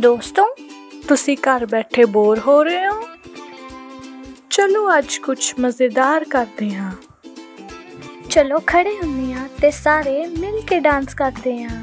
ਦੋਸਤੋ, ਤੁਸੀਂ ਘਰ ਬੈਠੇ ਬੋਰ ਹੋ ਰਹੇ ਹੋ? ਚਲੋ ਅੱਜ ਕੁਝ ਮਜ਼ੇਦਾਰ ਕਰਦੇ ਹਾਂ। ਚਲੋ ਖੜੇ ਹੁੰਦੇ ਹਾਂ ਤੇ ਸਾਰੇ ਮਿਲ ਕੇ ਡਾਂਸ ਕਰਦੇ ਹਾਂ।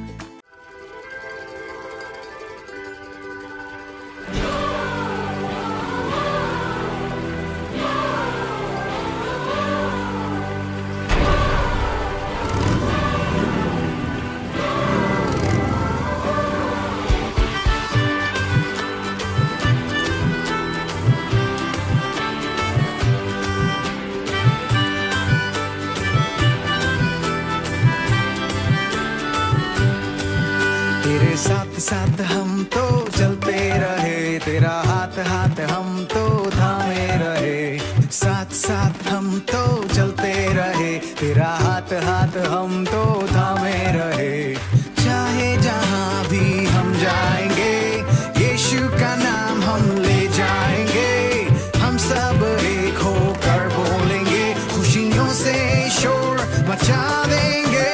तेरे साथ साथ हम तो चलते रहे, तेरा हाथ हाथ हम तो थामे रहे। साथ साथ हम तो चलते रहे, तेरा हाथ हाथ हम तो थामे रहे। चाहे जहाँ भी हम जाएंगे, यीशु का नाम हम ले जाएंगे। हम सब एक होकर बोलेंगे, खुशियों से शोर मचा देंगे।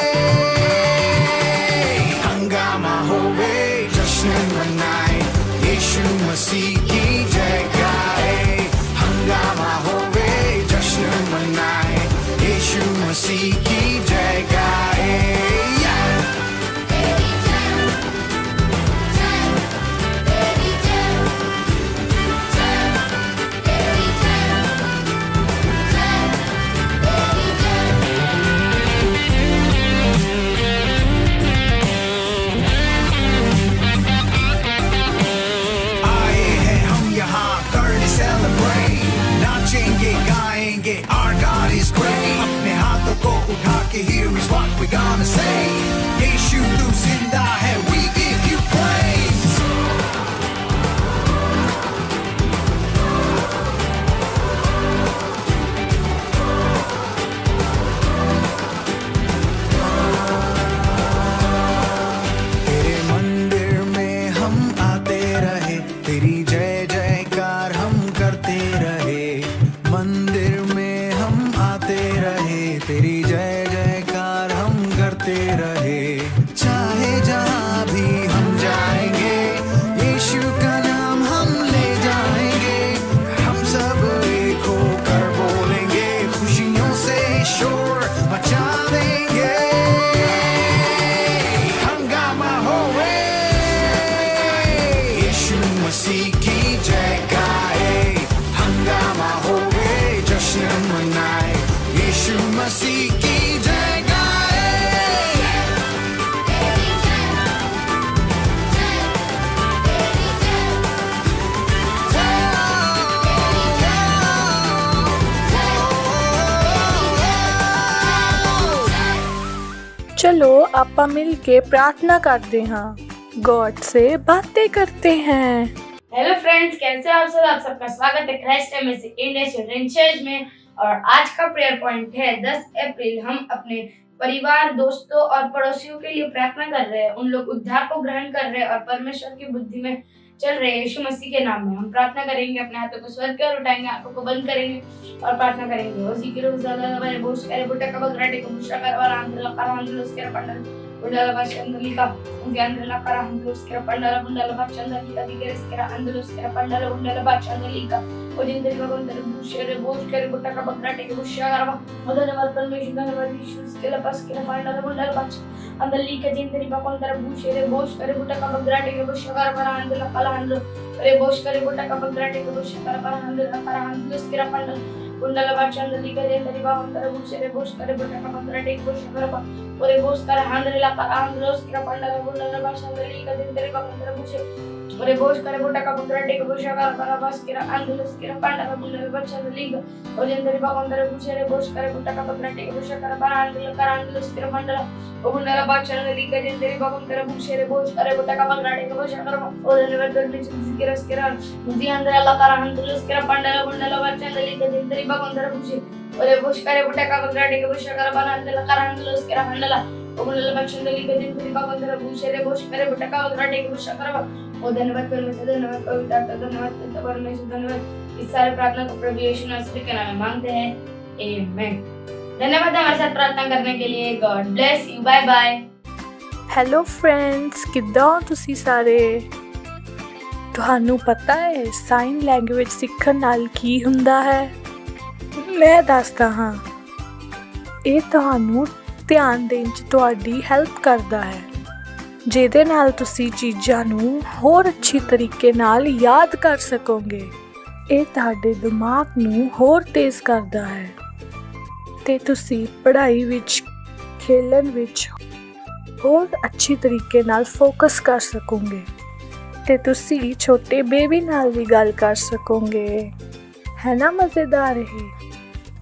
मनाए, यीशु मसीह की जय गाए। हंगामा हो गए, जश्न मनाए, यीशु मसीह की जय गाए। गाएंगे our God is great। अपने हाथों को उठा के here is what we gonna say। यीशु तू जिंदा है, we give you praise। तेरे मंदिर में हम आते रहे, तेरी जय जयकार हम करते रहे। मंदिर में हम आते रहे, तेरी जय जयकार हम करते रहे। चाहे जहाँ भी हम जाएंगे, यीशु का नाम हम ले जाएंगे। हम सब एक होकर बोलेंगे, खुशियों से शोर मचा देंगे। हंगामा होवे, यीशु मसीह की जय गाए। हंगामा हो मनाए, यीशु मसीह की जय गाए। चलो ਆਪਾਂ मिल के प्रार्थना करते हैं, गॉड से बातें करते हैं। हेलो फ्रेंड्स, कैसे हो आप सब? आप सबका स्वागत है Christ MSc India children church में। और आज का प्रेयर पॉइंट है 10 अप्रैल। हम अपने परिवार, दोस्तों और पड़ोसियों के लिए प्रार्थना कर रहे हैं। उन लोग उद्धार को ग्रहण कर रहे हैं और परमेश्वर की बुद्धि में चल रहे हैं। यीशु मसीह के नाम में हम प्रार्थना करेंगे। अपने हाथों को स्वर्ग की ओर उठाएंगे, आंखों को बंद करेंगे और प्रार्थना करेंगे। उसी के रूप में बोझ करे बुटा का बगराटे को बुशा कर और आंध्र लकार आंध्र उसके पंडल बुंडला बाचंदलिका उंदियांद्रला करा हंदुस के पंडला बुंडला बाचंदलिका दिगेस के अंदुस के पंडला बुंडला बाचंदलिका ओजिंदरी भगवंतर बुशेरे बोझ करे बुटा का बगराटे के बुशा करवा मधुरवाद परमेश्वर धन्यवाद यीशु के लपस के पंडला बुंडला बाच अंदलिका जिंदरी भगवंतर बुशेरे बोझ करे बुटा का बगराटे के बुशा करवा अंदला कला अंदल अरे बोझ करे बुटा का बगराटे के बुशा करवा अंदला करा हंदुस के पंडल बुंडला बाचंदलिका जिंदरी भगवंतर बुशेरे बोझ करे बुटा का बगराटे के बुशा करवा ओरे बोझ करे हंदला आंध्रोस के पंडला बुंडला बाचंदलिका जिंदरी भगवंतर बुशे ओरे बोझ करे बुटा का बगराटे के बुशा करवा बस के अंदुस के पंडला बुंडला बाचंदलिका और जिंदरी भगवंतर बुशेरे बोझ करे बुटा का बगराटे के बुशा करवा अंदुस के पंडला बुंडला बाचंदलिका जिंदरी भगवंतर बुशेरे बोझ करे बुटा का बगराटे के बुशा करवा और धन्यवाद परमेश्वर के रस के मुझे अंदला करा अंदुस के पंडला बुंडला बाचंदलिका जिंदरी भगवंतर बुशे ओरे बोझ करे बुटा का बगराटे के बुशा करवा अंदला करा अंदुस के पंडला बुंडला बाचंदलिका जिंदरी भगवंतर बुशेरे बोझ करे बुटा का बगराटे के बुशा करवा और धन्यवाद परमेश्वर, धन्यवाद पवित्र आत्मा, धन्यवाद परमेश्वर, धन्यवाद। इस सारे प्रार्थना को प्रभु यीशु मसीह के नाम में मांगते हैं, आमीन। धन्यवाद हमारे साथ प्रार्थना करने के लिए। God bless you, bye bye. Hello friends, किद्दां हो तुसी सारे? ਤੁਹਾਨੂੰ ਪਤਾ ਹੈ ਸਾਈਨ ਲੈਂਗੁਏਜ ਸਿੱਖਣ ਨਾਲ ਕੀ ਹੁੰਦਾ ਹੈ? ਮੈਂ ਦੱਸਦਾ ਹਾਂ। ਇਹ ਤੁਹਾਨੂੰ ਧਿਆਨ ਦੇਣ 'ਚ ਤੁਹਾਡੀ ਹੈਲਪ ਕਰਦਾ ਹੈ, ਜਿਹਦੇ ਨਾਲ ਤੁਸੀਂ ਚੀਜ਼ਾਂ ਨੂੰ ਹੋਰ ਅੱਛੀ ਤਰੀਕੇ ਨਾਲ ਯਾਦ ਕਰ ਸਕੋਗੇ। ਇਹ ਤੁਹਾਡੇ ਦਿਮਾਗ ਨੂੰ ਹੋਰ ਤੇਜ਼ ਕਰਦਾ ਹੈ ਤੇ ਤੁਸੀਂ ਪੜ੍ਹਾਈ ਵਿੱਚ, ਖੇਲਣ ਵਿੱਚ ਹੋਰ ਅੱਛੀ ਤਰੀਕੇ ਨਾਲ ਫੋਕਸ ਕਰ ਸਕੋਗੇ ਤੇ ਤੁਸੀਂ ਛੋਟੇ ਬੇਬੀ ਨਾਲ ਵੀ ਗੱਲ ਕਰ ਸਕੋਗੇ। ਹੈ ਨਾ ਮਜ਼ੇਦਾਰ ਇਹ?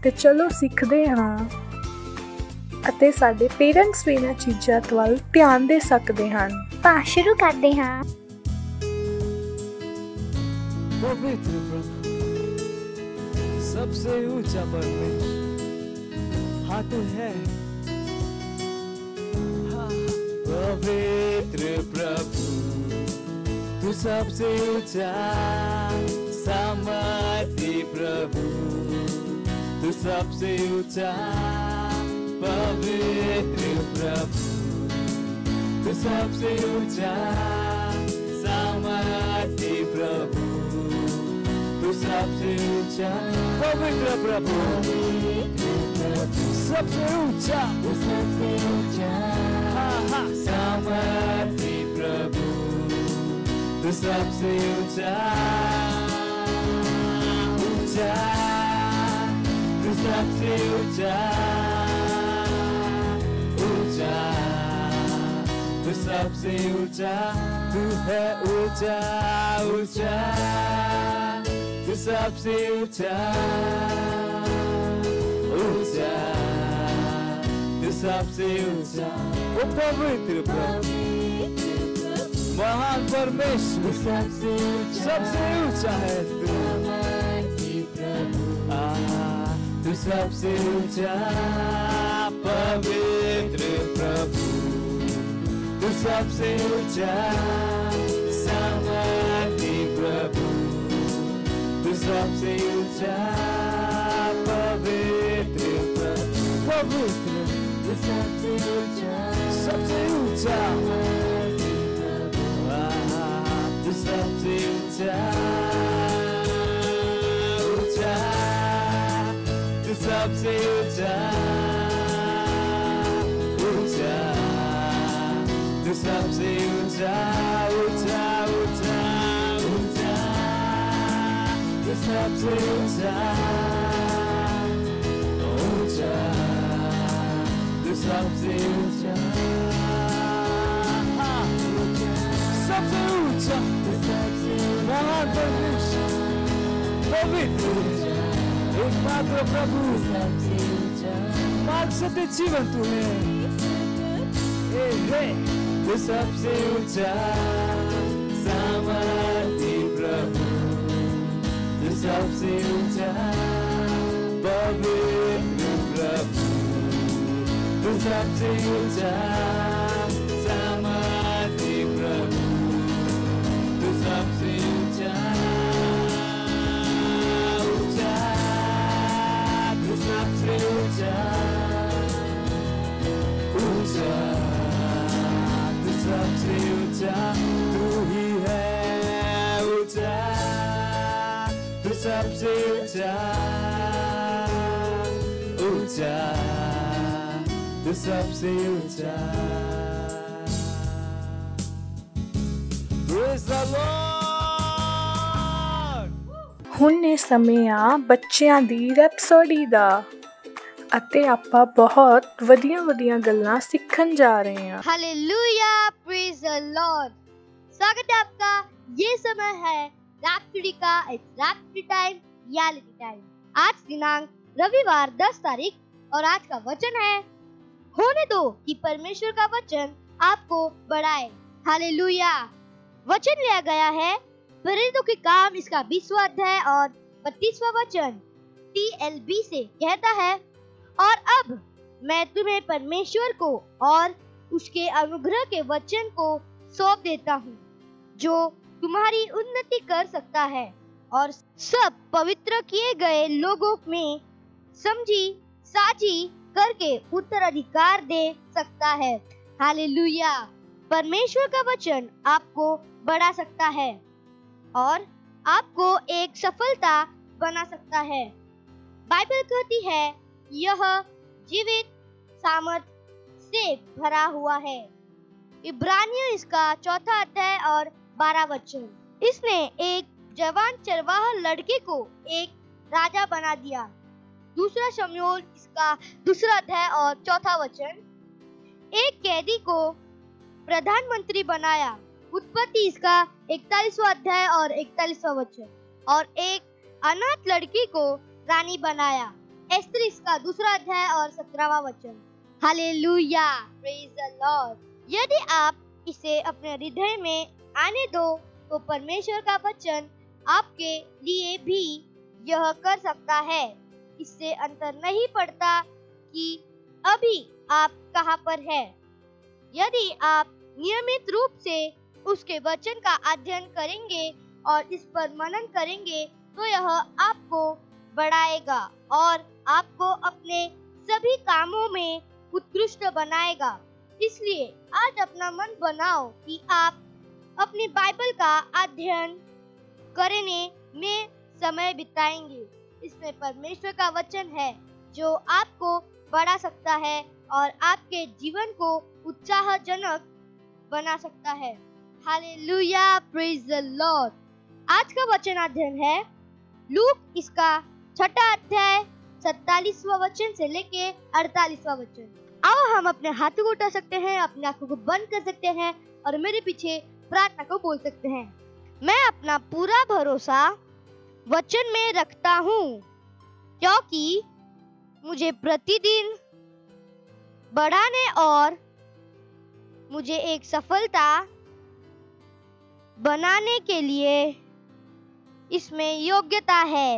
ਤੇ ਚਲੋ ਸਿੱਖਦੇ ਹਾਂ ਅਤੇ ਸਾਡੇ ਪੇਰੈਂਟਸ ਵੀ ਇਹਨਾਂ ਚੀਜ਼ਾਂ ਵੱਲ ਧਿਆਨ ਦੇ ਸਕਦੇ ਹਨ। ਤਾਂ ਸ਼ੁਰੂ ਕਰਦੇ ਹਾਂ। पवित्र प्रभु, सबसे ऊंचा परमेश्वर, हाँ तू है। हाँ, पवित्र प्रभु, तू सबसे ऊंचा, सामर्थी प्रभु, तू सबसे ऊंचा। पवित्र प्रभु, तू सबसे ऊंचा, सामर्थी प्रभु, तू सबसे ऊंचा। पवित्र प्रभु, सबसे ऊंचा, सबसे ऊंचा। हाँ हाँ, सामर्थी प्रभु, तू सबसे ऊंचा, ऊंचा, तू सबसे ऊंचा, ऊंचा, तू सबसे ऊंचा। तू है ऊंचा, ऊंचा, तू सबसे ऊंचा, ऊंचा, तू सबसे ऊंचा। ओ पवित्र प्रभु, महान परमेश्वर, सबसे ऊंचा है तू। तू सबसे ऊंचा, पवित्र प्रभु, तू सबसे ऊंचा, सामर्थी प्रभु, तू सबसे ऊंचा। पवित्र प्रभु, पवित्र, तू सबसे ऊंचा, सबसे ऊंचा। तू सबसे ऊंचा, ऊंचा, तू सबसे ऊंचा, ऊंचा, तू सबसे ऊंचा, ऊंचा, ऊंचा, ऊंचा, तू सबसे ऊंचा, ऊंचा, तू सबसे ऊंचा, सबसे ऊंचा, महान परमेश्वर, पवित्र, एकमात्र प्रभु, मार्ग सत्य जीवन तू है। तू सबसे ऊंचा, सामर्थी प्रभु, तू सबसे ऊंचा। पवित्र प्रभु, तू सबसे ऊंचा, सामर्थी प्रभु, तू सबसे ऊंचा, ऊंचा, तू सबसे ऊंचा, ऊंचा, तू सबसे ऊंचा। तू ही है ऊंचा, तू सबसे ऊंचा, ऊंचा, तू सबसे ऊंचा। Praise the Lord! ਹੁਣ ਇਹ ਸਮੇਂ ਆ ਬੱਚਿਆਂ ਦੀ ਰੈਪਸੋਡੀ ਦਾ ਅਤੇ ਆਪਾਂ ਬਹੁਤ ਵਧੀਆ ਗੱਲਾਂ ਸਿੱਖਣ ਜਾ ਰਹੇ ਹਾਂ। Hallelujah, praise the Lord. स्वागत है आपका। ये समय है रैप्सोडी का। It's rhapsody time, reality time. आज दिनांक रविवार 10 तारीख और आज का वचन है, होने दो कि परमेश्वर का वचन आपको बढ़ाए। हालेलुया। वचन लिया गया है प्रेरितों के काम, इसका 20वां अध्याय और 32वां वचन TLB से कहता है, और अब मैं तुम्हें परमेश्वर को और उसके अनुग्रह के वचन को सौंप देता हूँ, जो तुम्हारी उन्नति कर सकता है और सब पवित्र किए गए लोगों में समझी साझी करके उत्तराधिकार दे सकता है। हालेलुया। परमेश्वर का वचन आपको बढ़ा सकता है। और आपको एक सफलता बना सकता है। बाइबल कहती है यह जीवित सामर्थ से भरा हुआ है। इब्रानियों इसका 4 अध्याय और 12 वचन। इसने एक जवान चरवाहा लड़के को एक राजा बना दिया। दूसरा शमूएल इसका 2 अध्याय और 4 वचन। एक कैदी को प्रधानमंत्री बनाया। उत्पत्ति इसका 41वां अध्याय और 41वां वचन। और एक अनाथ लड़की को रानी बनाया। एस्तर इसका 2 अध्याय और 17वां वचन। Hallelujah, praise the Lord. यदि आप इसे अपने हृदय में आने दो तो परमेश्वर का वचन आपके लिए भी यह कर सकता है। इससे अंतर नहीं पड़ता कि अभी आप कहां पर हैं। यदि आप नियमित रूप से उसके वचन का अध्ययन करेंगे और इस पर मनन करेंगे तो यह आपको बढ़ाएगा और आपको अपने सभी कामों में उत्कृष्ट बनाएगा। इसलिए आज अपना मन बनाओ कि आप अपनी बाइबल का अध्ययन करने में समय बिताएंगे। इसमें परमेश्वर का वचन है जो आपको बढ़ा सकता है और आपके जीवन को उत्साहजनक बना सकता है। Hallelujah, praise the Lord. आज का वचन अध्ययन है लूक इसका 6 अध्याय 47वां वचन से लेके 48वां वचन। आओ हम अपने हाथों को उठा सकते हैं, अपनी आंखों को बंद कर सकते हैं और मेरे पीछे प्रार्थना को बोल सकते हैं। मैं अपना पूरा भरोसा वचन में रखता हूँ क्योंकि मुझे प्रतिदिन बढ़ाने और मुझे एक सफलता बनाने के लिए इसमें योग्यता है।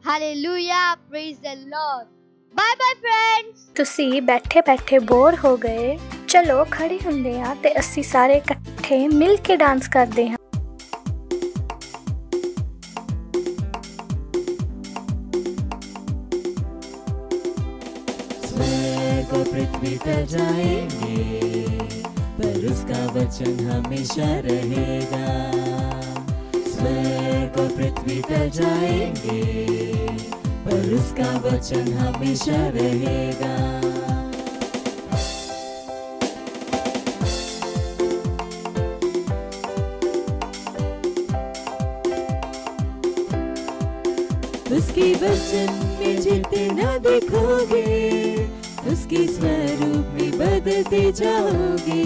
Hallelujah, praise the Lord. Bye bye friends. ਤੁਸੀਂ ਬੈਠੇ ਬੋਰ ਹੋ ਗਏ? ਚਲੋ ਖੜੇ ਹੁੰਦੇ ਆ ਤੇ ਅਸੀਂ ਸਾਰੇ ਇਕੱਠੇ ਮਿਲ ਕੇ ਡਾਂਸ ਕਰਦੇ ਹਾਂ। स्वर्ग और पृथ्वी टल जाएंगे पर उसका वचन हमेशा रहेगा। स्वर्ग और पृथ्वी टल जाएंगे पर उसका वचन हमेशा रहेगा। उसके वचन में जितना देखोगे उसके स्वरूप में बदलते जाओगे।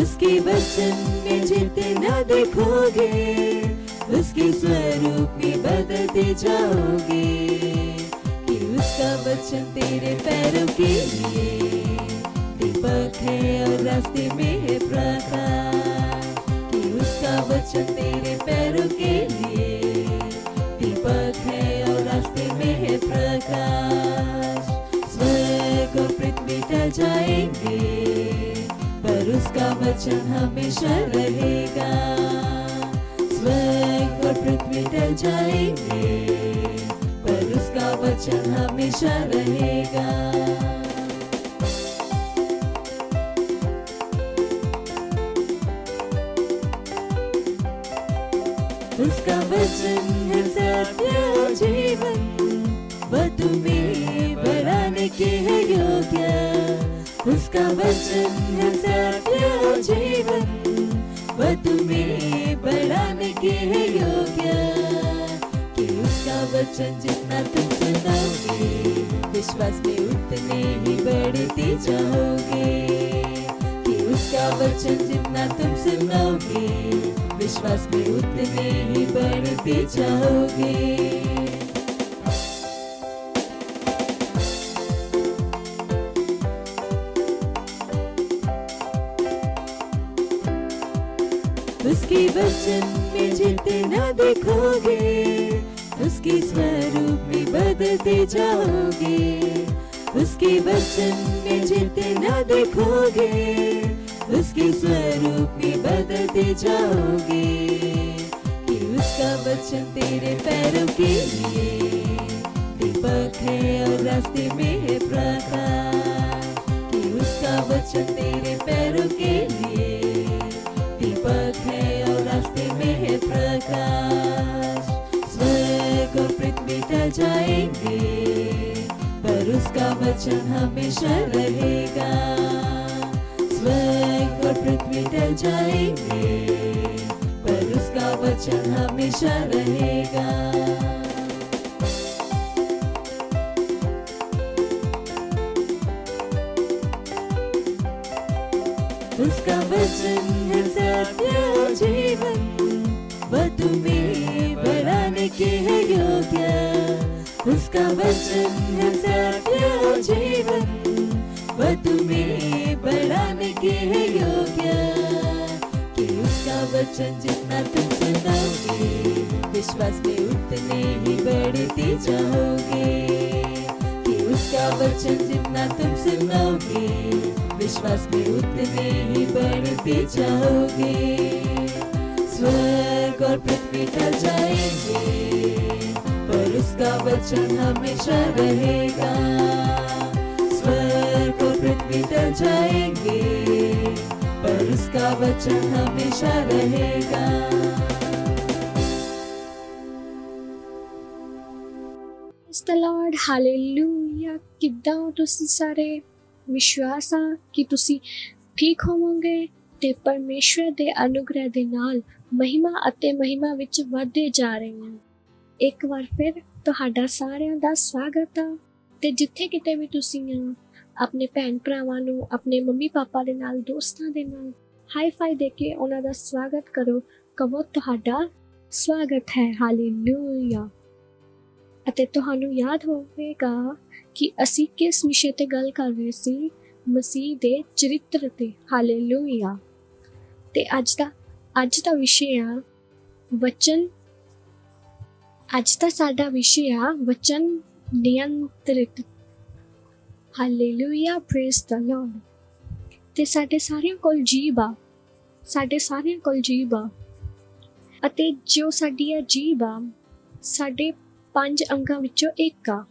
उसके वचन में जितना देखोगे उसके स्वरूप में बदलते जाओगे। कि उसका वचन तेरे पैरों के लिए दीपक है और रास्ते में है प्रकाश। कि उसका वचन तेरे पैरों के लिए दीपक है और रास्ते में है प्रकाश। स्वर्ग और पृथ्वी टल जाएंगे पर उसका वचन हमेशा रहेगा। स्वर्ग और पृथ्वी टल जाएंगे पर उसका वचन हमेशा रहेगा। उसका वचन है सत्य और जीवन, वह तुम्हें बढ़ाने के है योग्य। उसका वचन है सत्य और जीवन, वह तुम्हें बढ़ाने के है योग्य। कि उसका वचन जितना तुम सुनोगे विश्वास में उतने ही बढ़ते जाओगे। कि उसका वचन जितना तुम सुनोगे विश्वास में उतने ही बढ़ते जाओगे। उसके वचन में जितना देखोगे उसके स्वरूप में बदलते जाओगे। उसके वचन में जितना देखोगे उसके स्वरूप में बदलते जाओगे। कि उसका वचन तेरे पैरों के लिए दीपक है और रास्ते में है प्रकाश। कि उसका वचन तेरे पैरों के लिए दीपक है और रास्ते में है प्रकाश। वचन हमेशा रहेगा। स्वर्ग और पृथ्वी टल जाएंगे पर उसका वचन हमेशा रहेगा। उसका वचन है सत्य और जीवन, वह तुम्हें बढ़ाने के है योग्य। उसका वचन है सत्य और जीवन, वह तुम्हें बढ़ाने के है योग्य। कि उसका वचन जितना तुम सुनोगे विश्वास में उतने ही बढ़ते जाओगे। कि उसका वचन जितना तुम सुनोगे विश्वास में उतने ही बढ़ते जाओगे। स्वर्ग और पृथ्वी टल जाएंगे पर उसका वचन हमेशा रहेगा। स्वर्ग और पृथ्वी टल जाएंगे पर उसका वचन हमेशा रहेगा। Praise the Lord, hallelujah. ਕਿੱਦਾਂ ਹੋ ਤੁਸੀਂ ਸਾਰੇ? ਵਿਸ਼ਵਾਸ ਆ ਕਿ ਤੁਸੀਂ ਠੀਕ ਹੋਵੋਗੇ ਤੇ ਪਰਮੇਸ਼ਵਰ ਦੇ ਅਨੁਗ੍ਰਹਿ ਦੇ ਨਾਲ ਮਹਿਮਾ ਅਤੇ ਮਹਿਮਾ ਵਿੱਚ ਵਧਦੇ ਜਾ ਰਹੇ ਹਾਂ। ਇੱਕ ਵਾਰ ਫਿਰ ਤੁਹਾਡਾ ਸਾਰਿਆਂ ਦਾ ਸਵਾਗਤ ਆ ਤੇ ਜਿੱਥੇ ਕਿਤੇ ਵੀ ਤੁਸੀਂ ਆ ਆਪਣੇ ਭੈਣ ਭਰਾਵਾਂ ਨੂੰ, ਆਪਣੇ ਮੰਮੀ ਪਾਪਾ ਦੇ ਨਾਲ, ਦੋਸਤਾਂ ਦੇ ਨਾਲ ਹਾਈ ਫਾਈ ਦੇ ਕੇ ਉਹਨਾਂ ਦਾ ਸਵਾਗਤ ਕਰੋ। ਕਹੋ ਤੁਹਾਡਾ ਸਵਾਗਤ ਹੈ। ਹਾਲੇਲੂਇਆ। ਅਤੇ ਤੁਹਾਨੂੰ ਯਾਦ ਹੋਵੇਗਾ ਕਿ ਅਸੀਂ ਕਿਸ ਵਿਸ਼ੇ ਤੇ ਗੱਲ ਕਰ ਰਹੇ ਸੀ? ਮਸੀਹ ਦੇ ਚਰਿੱਤਰ ਤੇ। ਹਾਲੇਲੂਇਆ। ਤੇ ਅੱਜ ਦਾ ਵਿਸ਼ੇ ਆ ਵਚਨ। ਅੱਜ ਦਾ ਸਾਡਾ ਵਿਸ਼ੇ ਆ ਵਚਨ ਨਿਯੰਤਰਿਤ। ਹਾਲੇਲੂਇਆ। Praise the Lord. ਤੇ ਸਾਡੇ ਸਾਰਿਆਂ ਕੋਲ ਜੀਭ ਆ। ਅਤੇ ਜੋ ਸਾਡੀ ਇਹ ਜੀਭ ਆ ਸਾਡੇ 5 ਅੰਗਾਂ ਵਿੱਚੋਂ ਇੱਕ ਆ।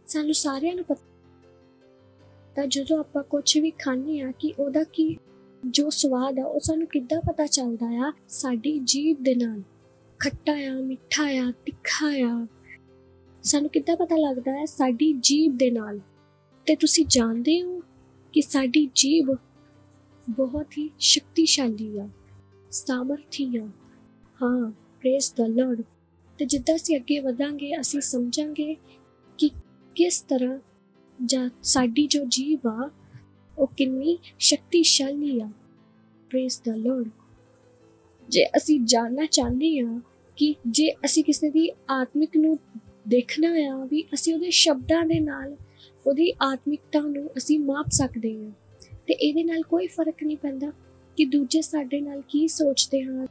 ਸਾਨੂੰ ਸਾਰਿਆਂ ਨੂੰ ਪਤਾ ਜਦੋਂ ਆਪਾਂ ਕੁਛ ਵੀ ਖਾਂਦੇ ਆ ਕਿ ਉਹਦਾ ਕੀ ਜੋ ਸਵਾਦ ਆ ਉਹ ਸਾਨੂੰ ਕਿੱਦਾਂ ਪਤਾ ਚੱਲਦਾ ਆ? ਸਾਡੀ ਜੀਭ ਦੇ ਨਾਲ। ਖੱਟਾ ਆ, ਮਿੱਠਾ ਆ, ਤਿੱਖਾ ਆ, ਸਾਨੂੰ ਕਿੱਦਾਂ ਪਤਾ ਲੱਗਦਾ ਹੈ? ਸਾਡੀ ਜੀਭ ਦੇ ਨਾਲ। ਤੇ ਤੁਸੀਂ ਜਾਣਦੇ ਹੋ ਕਿ ਸਾਡੀ ਜੀਭ ਬਹੁਤ ਹੀ ਸ਼ਕਤੀਸ਼ਾਲੀ ਆ, ਸਾਮਰਥੀ ਆ। ਹਾਂ, ਪ੍ਰੇਜ਼ ਦ ਲਾਰਡ। ਤੇ ਜਿੱਦਾਂ ਅਸੀਂ ਅੱਗੇ ਵਧਾਂਗੇ ਅਸੀਂ ਸਮਝਾਂਗੇ ਕਿ ਕਿਸ ਤਰ੍ਹਾਂ ਸਾਡੀ ਜੋ ਜੀਭ ਆ ਉਹ ਕਿੰਨੀ ਸ਼ਕਤੀਸ਼ਾਲੀ ਆ। Praise the Lord. ਜੇ ਅਸੀਂ ਜਾਣਨਾ ਚਾਹੁੰਦੇ ਹਾਂ ਕਿ ਜੇ ਅਸੀਂ ਕਿਸੇ ਦੀ ਆਤਮਿਕ ਨੂੰ ਦੇਖਣਾ ਆ ਵੀ ਅਸੀਂ ਉਹਦੇ ਸ਼ਬਦਾਂ ਦੇ ਨਾਲ ਉਹਦੀ ਆਤਮਿਕਤਾ ਨੂੰ ਅਸੀਂ ਮਾਪ ਸਕਦੇ ਹਾਂ। ਤੇ ਇਹਦੇ ਨਾਲ ਕੋਈ ਫਰਕ ਨਹੀਂ ਪੈਂਦਾ ਕਿ ਦੂਜੇ ਸਾਡੇ ਨਾਲ ਕੀ ਸੋਚਦੇ ਹਨ,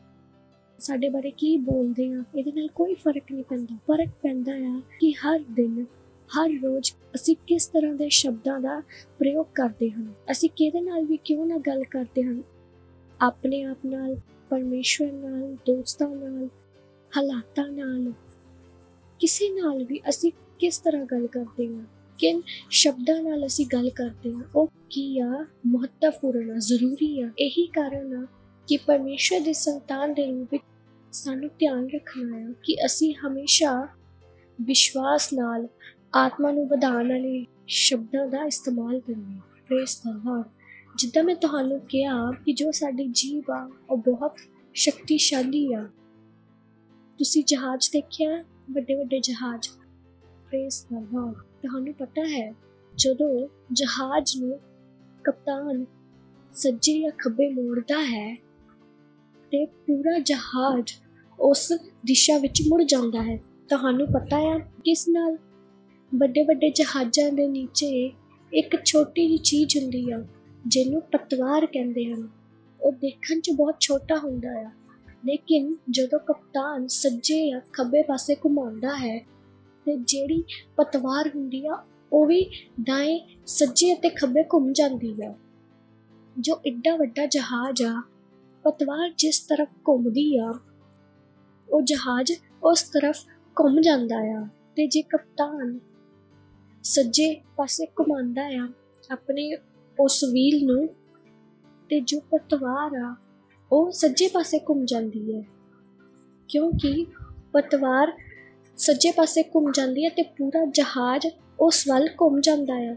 ਸਾਡੇ ਬਾਰੇ ਕੀ ਬੋਲਦੇ ਆ। ਇਹਦੇ ਨਾਲ ਕੋਈ ਫਰਕ ਨਹੀਂ ਪੈਂਦਾ। ਫਰਕ ਪੈਂਦਾ ਆ ਕਿ ਹਰ ਦਿਨ, ਹਰ ਰੋਜ਼ ਅਸੀਂ ਕਿਸ ਤਰ੍ਹਾਂ ਦੇ ਸ਼ਬਦਾਂ ਦਾ ਪ੍ਰਯੋਗ ਕਰਦੇ ਹਾਂ। ਅਸੀਂ ਕਿਹਦੇ ਨਾਲ ਵੀ ਕਿਉਂ ਨਾ ਗੱਲ ਕਰਦੇ ਹਾਂ, ਆਪਣੇ ਆਪ ਨਾਲ, ਪਰਮੇਸ਼ਵਰ ਨਾਲ, ਦੋਸਤਾਂ ਨਾਲ, ਹਾਲਾਤਾਂ ਨਾਲ, ਕਿਸੇ ਨਾਲ ਵੀ ਅਸੀਂ ਕਿਸ ਤਰ੍ਹਾਂ ਗੱਲ ਕਰਦੇ ਹਾਂ, ਕਿਨ ਸ਼ਬਦਾਂ ਨਾਲ ਅਸੀਂ ਗੱਲ ਕਰਦੇ ਹਾਂ, ਉਹ ਕੀ ਆ? ਮਹੱਤਵਪੂਰਨ ਆ, ਜ਼ਰੂਰੀ ਆ। ਇਹੀ ਕਾਰਨ ਆ ਕਿ ਪਰਮੇਸ਼ਵਰ ਦੀ ਸੰਤਾਨ ਦੇ ਰੂਪ ਵਿੱਚ ਸਾਨੂੰ ਧਿਆਨ ਰੱਖਣਾ ਆ ਕਿ ਅਸੀਂ ਹਮੇਸ਼ਾ ਵਿਸ਼ਵਾਸ ਨਾਲ ਆਤਮਾ ਨੂੰ ਵਧਾਉਣ ਵਾਲੇ ਸ਼ਬਦਾਂ ਦਾ ਇਸਤੇਮਾਲ ਕਰੀਏ। Praise the Lord. ਜਿੱਦਾਂ ਮੈਂ ਤੁਹਾਨੂੰ ਕਿਹਾ ਕਿ ਜੋ ਸਾਡੀ ਜੀਭ ਆ ਉਹ ਬਹੁਤ ਸ਼ਕਤੀਸ਼ਾਲੀ ਆ। ਤੁਸੀਂ ਜਹਾਜ਼ ਦੇਖਿਆ? ਵੱਡੇ ਵੱਡੇ ਜਹਾਜ਼। Praise the Lord. ਤੁਹਾਨੂੰ ਪਤਾ ਹੈ ਜਦੋਂ ਜਹਾਜ਼ ਨੂੰ ਕਪਤਾਨ ਸੱਜੇ ਜਾਂ ਖੱਬੇ ਮੋੜਦਾ ਹੈ ਤੇ ਪੂਰਾ ਜਹਾਜ਼ ਉਸ ਦਿਸ਼ਾ ਵਿੱਚ ਮੁੜ ਜਾਂਦਾ ਹੈ। ਤੁਹਾਨੂੰ ਪਤਾ ਆ ਕਿਸ ਨਾਲ? ਵੱਡੇ ਵੱਡੇ ਜਹਾਜ਼ਾਂ ਦੇ ਨੀਚੇ ਇੱਕ ਛੋਟੀ ਜਿਹੀ ਚੀਜ਼ ਹੁੰਦੀ ਆ ਜਿਹਨੂੰ ਪਤਵਾਰ ਕਹਿੰਦੇ ਹਨ। ਉਹ ਦੇਖਣ 'ਚ ਬਹੁਤ ਛੋਟਾ ਹੁੰਦਾ ਆ, ਲੇਕਿਨ ਜਦੋਂ ਕਪਤਾਨ ਸੱਜੇ ਜਾਂ ਖੱਬੇ ਪਾਸੇ ਘੁਮਾਉਂਦਾ ਹੈ ਤੇ ਜਿਹੜੀ ਪਤਵਾਰ ਹੁੰਦੀ ਆ ਉਹ ਵੀ ਦਾਏਂ, ਸੱਜੇ ਅਤੇ ਖੱਬੇ ਘੁੰਮ ਜਾਂਦੀ ਆ। ਜੋ ਏਡਾ ਵੱਡਾ ਜਹਾਜ਼ ਆ, ਪਤਵਾਰ ਜਿਸ ਤਰਫ ਘੁੰਮਦੀ ਆ ਉਹ ਜਹਾਜ਼ ਉਸ ਤਰਫ ਘੁੰਮ ਜਾਂਦਾ ਆ। ਤੇ ਜੇ ਕਪਤਾਨ ਸੱਜੇ ਪਾਸੇ ਘੁਮਾਉਂਦਾ ਆ ਆਪਣੇ ਉਸ ਵੀਲ ਨੂੰ ਤੇ ਜੋ ਪਤਵਾਰ ਆ ਉਹ ਸੱਜੇ ਪਾਸੇ ਘੁੰਮ ਜਾਂਦੀ ਹੈ, ਕਿਉਂਕਿ ਪਤਵਾਰ ਸੱਜੇ ਪਾਸੇ ਘੁੰਮ ਜਾਂਦੀ ਹੈ ਤੇ ਪੂਰਾ ਜਹਾਜ਼ ਉਸ ਵੱਲ ਘੁੰਮ ਜਾਂਦਾ ਆ,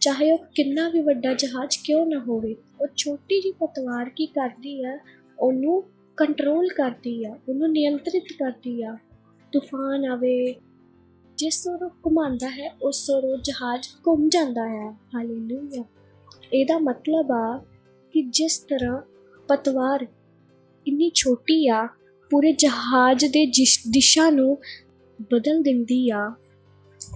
ਚਾਹੇ ਉਹ ਕਿੰਨਾ ਵੀ ਵੱਡਾ ਜਹਾਜ਼ ਕਿਉਂ ਨਾ ਹੋਵੇ। ਉਹ ਛੋਟੀ ਜਿਹੀ ਪਤਵਾਰ ਕੀ ਕਰਦੀ ਆ, ਉਹਨੂੰ ਕੰਟਰੋਲ ਕਰਦੀ ਆ, ਉਹਨੂੰ ਨਿਯੰਤਰਿਤ ਕਰਦੀ ਆ। ਤੂਫਾਨ ਆਵੇ, ਜਿਸ ਔਰ ਉਹ ਘੁਮਾਉਂਦਾ ਹੈ ਉਸ ਔਰ ਉਹ ਜਹਾਜ਼ ਘੁੰਮ ਜਾਂਦਾ ਆ। ਹਾਲੇਲੂਇਆ। ਇਹਦਾ ਮਤਲਬ ਆ ਕਿ ਜਿਸ ਤਰ੍ਹਾਂ ਪਤਵਾਰ ਇੰਨੀ ਛੋਟੀ ਆ, ਪੂਰੇ ਜਹਾਜ਼ ਦੇ ਦਿਸ਼ਾ ਨੂੰ ਬਦਲ ਦਿੰਦੀ ਆ,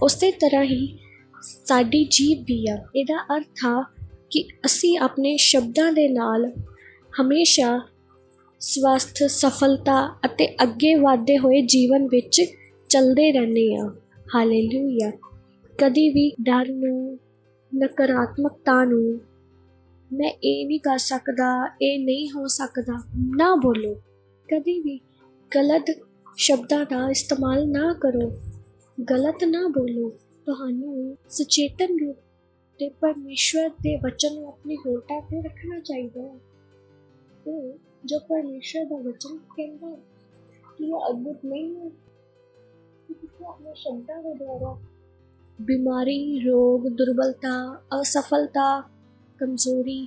ਉਸੇ ਤਰ੍ਹਾਂ ਹੀ ਸਾਡੀ ਜੀਭ ਵੀ ਆ। ਇਹਦਾ ਅਰਥ ਆ ਕਿ ਅਸੀਂ ਆਪਣੇ ਸ਼ਬਦਾਂ ਦੇ ਨਾਲ ਹਮੇਸ਼ਾ ਸਵਸਥ, ਸਫਲਤਾ ਅਤੇ ਅੱਗੇ ਵਧਦੇ ਹੋਏ ਜੀਵਨ ਵਿੱਚ ਚੱਲਦੇ ਰਹਿੰਦੇ ਆ। ਹਾਲੇਲੂਇਆ। ਕਦੀ ਵੀ ਡਰ ਨੂੰ, ਨਕਾਰਾਤਮਕਤਾ ਨੂੰ, ਮੈਂ ਇਹ ਨਹੀਂ ਕਰ ਸਕਦਾ, ਇਹ ਨਹੀਂ ਹੋ ਸਕਦਾ, ਨਾ ਬੋਲੋ। ਕਦੀ ਵੀ ਗਲਤ ਸ਼ਬਦਾਂ ਦਾ ਇਸਤੇਮਾਲ ਨਾ ਕਰੋ, ਗਲਤ ਨਾ ਬੋਲੋ। ਤੁਹਾਨੂੰ ਸੁਚੇਤਨ ਰੂਪ ਤੇ ਪਰਮੇਸ਼ਵਰ ਦੇ ਵਚਨ ਨੂੰ ਆਪਣੀ ਹੋਠਾਂ ਤੇ ਰੱਖਣਾ ਚਾਹੀਦਾ ਹੈ। ਉਹ ਜੋ ਪਰਮੇਸ਼ਵਰ ਦਾ ਵਚਨ ਕਹਿੰਦਾ ਹੈ ਕਿ ਇਹ ਅਦਭੁਤ ਨਹੀਂ ਹੈ ਕਿ ਤੁਸੀਂ ਆਪਣੇ ਸ਼ਬਦਾਂ ਦੇ ਦੁਆਰਾ ਬਿਮਾਰੀ, ਰੋਗ, ਦੁਰਬਲਤਾ, ਅਸਫਲਤਾ, ਕਮਜ਼ੋਰੀ,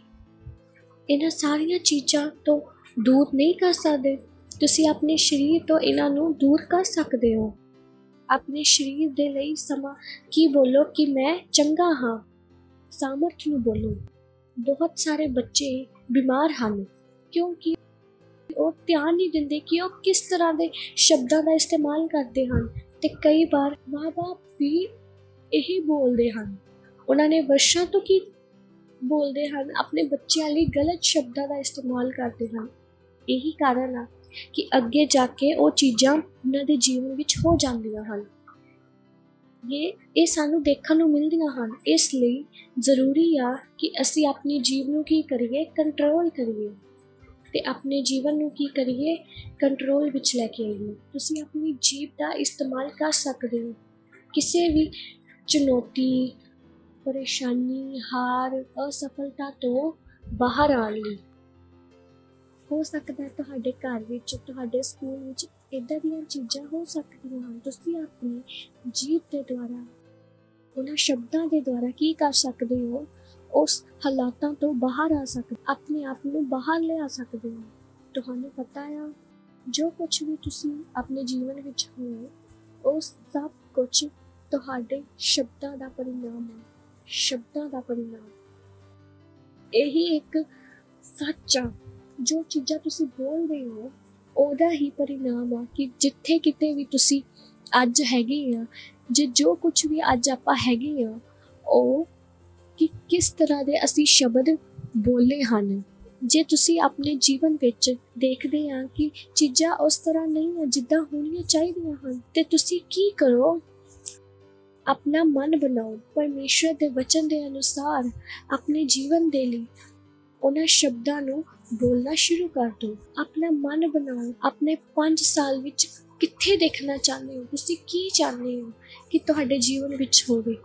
ਇਹਨਾਂ ਸਾਰੀਆਂ ਚੀਜ਼ਾਂ ਤੋਂ ਦੂਰ ਨਹੀਂ ਕਰ ਸਕਦੇ। ਤੁਸੀਂ ਆਪਣੇ ਸਰੀਰ ਤੋਂ ਇਹਨਾਂ ਨੂੰ ਦੂਰ ਕਰ ਸਕਦੇ ਹੋ। ਆਪਣੇ ਸਰੀਰ ਦੇ ਲਈ ਸਮਾਂ ਕੀ ਬੋਲੋ ਕਿ ਮੈਂ ਚੰਗਾ ਹਾਂ, ਸਾਮਰਥ ਨੂੰ ਬੋਲੋ। ਬਹੁਤ ਸਾਰੇ ਬੱਚੇ ਬਿਮਾਰ ਹਨ ਕਿਉਂਕਿ ਉਹ ਧਿਆਨ ਨਹੀਂ ਦਿੰਦੇ ਕਿ ਉਹ ਕਿਸ ਤਰ੍ਹਾਂ ਦੇ ਸ਼ਬਦਾਂ ਦਾ ਇਸਤੇਮਾਲ ਕਰਦੇ ਹਨ। ਤੇ ਕਈ ਵਾਰ ਮਾਂ-ਬਾਪ ਵੀ ਇਹੀ ਬੋਲਦੇ ਹਨ। ਉਹਨਾਂ ਨੇ ਵਰਸ਼ਾਂ ਤੋਂ ਕੀ ਬੋਲਦੇ ਹਨ, ਆਪਣੇ ਬੱਚਿਆਂ ਲਈ ਗਲਤ ਸ਼ਬਦਾਂ ਦਾ ਇਸਤੇਮਾਲ ਕਰਦੇ ਹਨ। ਇਹੀ ਕਾਰਨ ਆ ਕਿ ਅੱਗੇ ਜਾ ਕੇ ਉਹ ਚੀਜ਼ਾਂ ਉਹਨਾਂ ਦੇ ਜੀਵਨ ਵਿੱਚ ਹੋ ਜਾਂਦੀਆਂ ਹਨ। ਇਹ ਸਾਨੂੰ ਦੇਖਣ ਨੂੰ ਮਿਲਦੀਆਂ ਹਨ। ਇਸ ਲਈ ਜ਼ਰੂਰੀ ਆ ਕਿ ਅਸੀਂ ਆਪਣੀ ਜੀਵ ਨੂੰ ਕੀ ਕਰੀਏ, ਕੰਟਰੋਲ ਕਰੀਏ, ਤੇ ਆਪਣੇ ਜੀਵਨ ਨੂੰ ਕੀ ਕਰੀਏ, ਕੰਟਰੋਲ ਵਿੱਚ ਲੈ ਕੇ ਆਈਏ। ਤੁਸੀਂ ਆਪਣੀ ਜੀਭ ਦਾ ਇਸਤੇਮਾਲ ਕਰ ਸਕਦੇ ਹੋ ਕਿਸੇ ਵੀ ਚੁਣੌਤੀ, ਪਰੇਸ਼ਾਨੀ, ਹਾਰ, ਅਸਫਲਤਾ ਤੋਂ ਬਾਹਰ ਆਉਣ ਲਈ। ਹੋ ਸਕਦਾ ਤੁਹਾਡੇ ਘਰ ਵਿੱਚ, ਤੁਹਾਡੇ ਸਕੂਲ ਵਿੱਚ ਇੱਦਾਂ ਦੀਆਂ ਚੀਜ਼ਾਂ ਹੋ ਸਕਦੀਆਂ ਹਨ। ਤੁਸੀਂ ਆਪਣੀ ਜੀਭ ਦੇ ਦੁਆਰਾ, ਉਹਨਾਂ ਸ਼ਬਦਾਂ ਦੇ ਦੁਆਰਾ ਕੀ ਕਰ ਸਕਦੇ ਹੋ, ਉਸ ਹਾਲਾਤਾਂ ਤੋਂ ਬਾਹਰ ਆ ਸਕਦੇ, ਆਪਣੇ ਆਪ ਨੂੰ ਬਾਹਰ ਲਿਆ ਸਕਦੇ ਹੋ। ਤੁਹਾਨੂੰ ਪਤਾ ਆ, ਜੋ ਕੁਝ ਵੀ ਤੁਸੀਂ ਆਪਣੇ ਜੀਵਨ ਵਿੱਚ ਹੋ, ਉਹ ਸਭ ਕੁਝ ਤੁਹਾਡੇ ਸ਼ਬਦਾਂ ਦਾ ਪਰਿਣਾਮ ਹੈ। ਸ਼ਬਦਾਂ ਦਾ ਪਰਿਣਾਮ ਇਹੀ ਇੱਕ ਸੱਚ ਆ। ਜੋ ਚੀਜ਼ਾਂ ਤੁਸੀਂ ਬੋਲ ਰਹੇ ਹੋ, ਉਹਦਾ ਹੀ ਪਰਿਣਾਮ ਆ ਕਿ ਜਿੱਥੇ ਕਿਤੇ ਵੀ ਤੁਸੀਂ ਅੱਜ ਹੈਗੇ ਆ, ਜੋ ਕੁਝ ਵੀ ਅੱਜ ਆਪਾਂ ਹੈਗੇ ਆ, ਉਹ ਕਿ ਕਿਸ ਤਰ੍ਹਾਂ ਦੇ ਅਸੀਂ ਸ਼ਬਦ ਬੋਲੇ ਹਨ। ਜੇ ਤੁਸੀਂ ਆਪਣੇ ਜੀਵਨ ਵਿੱਚ ਦੇਖਦੇ ਆ ਕਿ ਚੀਜ਼ਾਂ ਉਸ ਤਰ੍ਹਾਂ ਨਹੀਂ ਆ ਜਿੱਦਾਂ ਹੋਣੀਆਂ ਚਾਹੀਦੀਆਂ ਹਨ, ਤੇ ਤੁਸੀਂ ਕੀ ਕਰੋ, ਆਪਣਾ ਮਨ ਬਣਾਓ ਪਰਮੇਸ਼ਰ ਦੇ ਵਚਨ ਦੇ ਅਨੁਸਾਰ ਆਪਣੇ ਜੀਵਨ ਦੇ ਲਈ ਉਹਨਾਂ ਸ਼ਬਦਾਂ ਨੂੰ ਬੋਲਣਾ ਸ਼ੁਰੂ ਕਰ ਦਿਓ। ਆਪਣਾ ਮਨ ਬਣਾਓ। ਆਪਣੇ 5 ਸਾਲ ਵਿੱਚ ਕਿੱਥੇ ਦੇਖਣਾ ਚਾਹੁੰਦੇ ਹੋ, ਤੁਸੀਂ ਕੀ ਚਾਹੁੰਦੇ ਹੋ ਕਿ ਤੁਹਾਡੇ ਜੀਵਨ ਵਿੱਚ ਹੋਵੇ,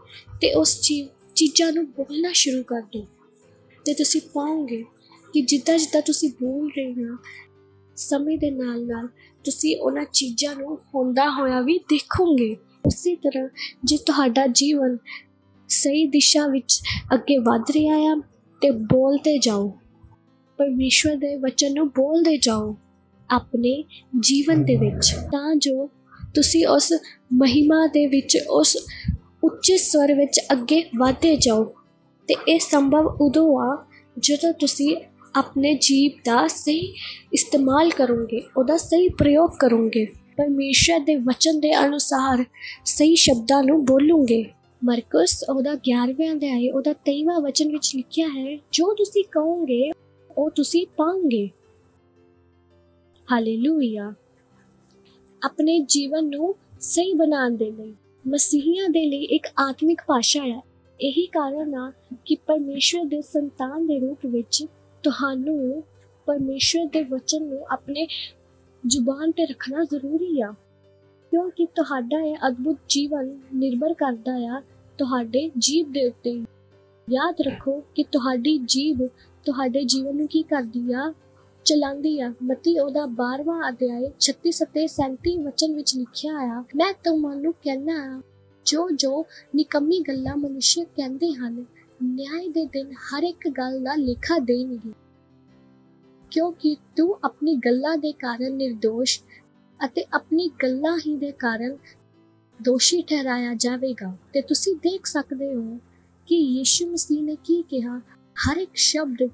ਤੇ ਉਸ ਚੀਜ਼ਾਂ ਨੂੰ ਬੋਲਣਾ ਸ਼ੁਰੂ ਕਰ ਦਿਓ। ਤੇ ਤੁਸੀਂ ਪਾਓਗੇ ਕਿ ਜਿੱਦਾਂ ਜਿੱਦਾਂ ਤੁਸੀਂ ਬੋਲ ਰਹੇ ਹੋ, ਸਮੇਂ ਦੇ ਨਾਲ ਨਾਲ ਤੁਸੀਂ ਉਹਨਾਂ ਚੀਜ਼ਾਂ ਨੂੰ ਹੁੰਦਾ ਹੋਇਆ ਵੀ ਦੇਖੋਗੇ। ਉਸੇ ਤਰ੍ਹਾਂ ਜੇ ਤੁਹਾਡਾ ਜੀਵਨ ਸਹੀ ਦਿਸ਼ਾ ਵਿੱਚ ਅੱਗੇ ਵਧ ਰਿਹਾ ਆ, ਤੇ ਬੋਲਦੇ ਜਾਓ, ਪਰਮੇਸ਼ਵਰ ਦੇ ਵਚਨ ਨੂੰ ਬੋਲਦੇ ਜਾਓ ਆਪਣੇ ਜੀਵਨ ਦੇ ਵਿੱਚ, ਤਾਂ ਜੋ ਤੁਸੀਂ ਉਸ ਮਹਿਮਾ ਦੇ ਵਿੱਚ, ਉਸ ਉੱਚੇ ਸਵਰ ਵਿੱਚ ਅੱਗੇ ਵਧਦੇ ਜਾਓ। ਤੇ ਇਹ ਸੰਭਵ ਉਦੋਂ ਆ ਜਦੋਂ ਤੁਸੀਂ ਆਪਣੇ ਜੀਭ ਦਾ ਸਹੀ ਇਸਤੇਮਾਲ ਕਰੋਗੇ, ਉਹਦਾ ਸਹੀ ਪ੍ਰਯੋਗ ਕਰੋਗੇ, ਪਰਮੇਸ਼ਰ ਦੇ ਵਚਨ ਦੇ ਅਨੁਸਾਰ ਸਹੀ ਸ਼ਬਦਾਂ ਨੂੰ ਬੋਲੋਗੇ। ਮਰਕਸ ਉਹਦਾ 11ਵਾਂ ਅਧਿਆਇ ਉਹਦਾ 23ਵਾਂ ਵਚਨ ਵਿੱਚ ਲਿਖਿਆ ਹੈ, ਜੋ ਤੁਸੀਂ ਕਹੋਗੇ ਉਹ ਤੁਸੀਂ ਪਾਓਗੇ। ਹਾਲੇਲੂਇਆ। ਆਪਣੇ ਜੀਵਨ ਨੂੰ ਸਹੀ ਬਣਾਉਣ ਦੇ ਲਈ ਮਸੀਹੀਆਂ ਦੇ ਲਈ ਇੱਕ ਆਤਮਿਕ ਭਾਸ਼ਾ ਹੈ। ਇਹੀ ਕਾਰਨ ਆ ਕਿ ਪਰਮੇਸ਼ਰ ਦੇ ਸੰਤਾਨ ਦੇ ਰੂਪ ਵਿੱਚ ਤੁਹਾਨੂੰ ਪਰਮੇਸ਼ਰ ਦੇ ਵਚਨ ਨੂੰ ਆਪਣੇ ਜ਼ੁਬਾਨ ਤੇ ਰੱਖਣਾ ਜ਼ਰੂਰੀ ਆ, ਕਿਉਂਕਿ ਤੁਹਾਡਾ ਇਹ ਅਦਭੁਤ ਜੀਵਨ ਨਿਰਭਰ ਕਰਦਾ ਆ ਤੁਹਾਡੇ ਜੀਭ ਦੇ ਉੱਤੇ। ਯਾਦ ਰੱਖੋ ਕਿ ਤੁਹਾਡੀ ਜੀਭ ਤੁਹਾਡੇ ਜੀਵਨ ਨੂੰ ਕੀ ਕਰਦੀ ਆ, ਚਲਾਉਂਦੀ ਆ। ਮਤੀ ਉਹਦਾ 12ਵਾਂ ਅਧਿਆਇ 36 ਅਤੇ 37 ਵਚਨ ਵਿੱਚ ਲਿਖਿਆ ਆ, ਮੈਂ ਤੁਹਾਨੂੰ ਕਹਿਣਾ ਆ ਜੋ ਨਿਕੰਮੀ ਗੱਲਾਂ ਮਨੁੱਖ ਕਹਿੰਦੇ ਹਨ, ਨਿਆਂ ਦੇ ਦਿਨ ਹਰ ਇੱਕ ਗੱਲ ਦਾ ਲੇਖਾ ਦੇਣਗੇ, ਕਿਉਂਕਿ ਤੂੰ ਆਪਣੀ ਗੱਲਾਂ ਦੇ ਕਾਰਨ ਨਿਰਦੋਸ਼ ਅਤੇ ਆਪਣੀ ਗੱਲਾਂ ਹੀ ਦੇ ਕਾਰਨ ਦੋਸ਼ੀ ਠਹਿਰਾਇਆ ਜਾਵੇਗਾ। ਤੇ ਤੁਸੀਂ ਦੇਖ ਸਕਦੇ ਹੋ ਕਿ ਯਿਸੂ ਮਸੀਹ ਨੇ ਕੀ ਕਿਹਾ, ਹਰ ਇੱਕ ਸ਼ਬਦ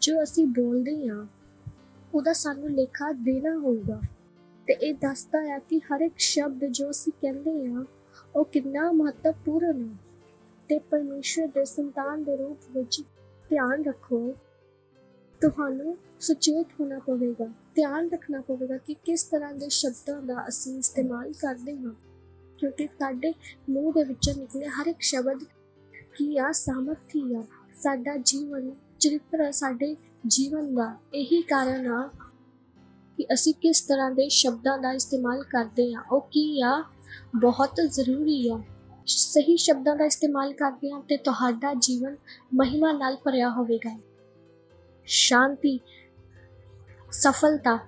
ਜੋ ਅਸੀਂ ਬੋਲਦੇ ਹਾਂ ਉਹਦਾ ਸਾਨੂੰ ਲੇਖਾ ਦੇਣਾ ਹੋਊਗਾ। ਤੇ ਇਹ ਦੱਸਦਾ ਹੈ ਕਿ ਹਰ ਇੱਕ ਸ਼ਬਦ ਜੋ ਅਸੀਂ ਕਹਿੰਦੇ ਹਾਂ ਉਹ ਕਿੰਨਾ ਮਹੱਤਵਪੂਰਨ ਹੈ। ਤੇ ਪਰਮੇਸ਼ਰ ਦੇ ਸੰਤਾਨ ਦੇ ਰੂਪ ਵਿੱਚ ਧਿਆਨ ਰੱਖੋ, ਤੁਹਾਨੂੰ ਸੁਚੇਤ ਹੋਣਾ ਪਵੇਗਾ, ਧਿਆਨ ਰੱਖਣਾ ਪਵੇਗਾ ਕਿ ਕਿਸ ਤਰ੍ਹਾਂ ਦੇ ਸ਼ਬਦਾਂ ਦਾ ਅਸੀਂ ਇਸਤੇਮਾਲ ਕਰਦੇ ਹਾਂ, ਕਿਉਂਕਿ ਸਾਡੇ ਮੂੰਹ ਦੇ ਵਿੱਚੋਂ ਨਿਕਲੇ ਹਰ ਇੱਕ ਸ਼ਬਦ ਕੀ ਆ, ਸਾਮਰਥੀ ਆ। ਸਾਡਾ ਜੀਵਨ ਚਰਿੱਤਰ ਸਾਡੇ ਜੀਵਨ ਦਾ ਇਹੀ ਕਾਰਨ ਆ ਕਿ ਅਸੀਂ ਕਿਸ ਤਰ੍ਹਾਂ ਦੇ ਸ਼ਬਦਾਂ ਦਾ ਇਸਤੇਮਾਲ ਕਰਦੇ ਹਾਂ। ਉਹ ਕੀ ਆ, ਬਹੁਤ ਜ਼ਰੂਰੀ ਆ। ਸਹੀ ਸ਼ਬਦਾਂ ਦਾ ਇਸਤੇਮਾਲ ਕਰਦੇ ਹਾਂ ਤੇ ਤੁਹਾਡਾ ਜੀਵਨ ਮਹਿਮਾ ਨਾਲ ਭਰਿਆ ਹੋਵੇਗਾ, ਸ਼ਾਂਤੀ, ਸਫਲਤਾ,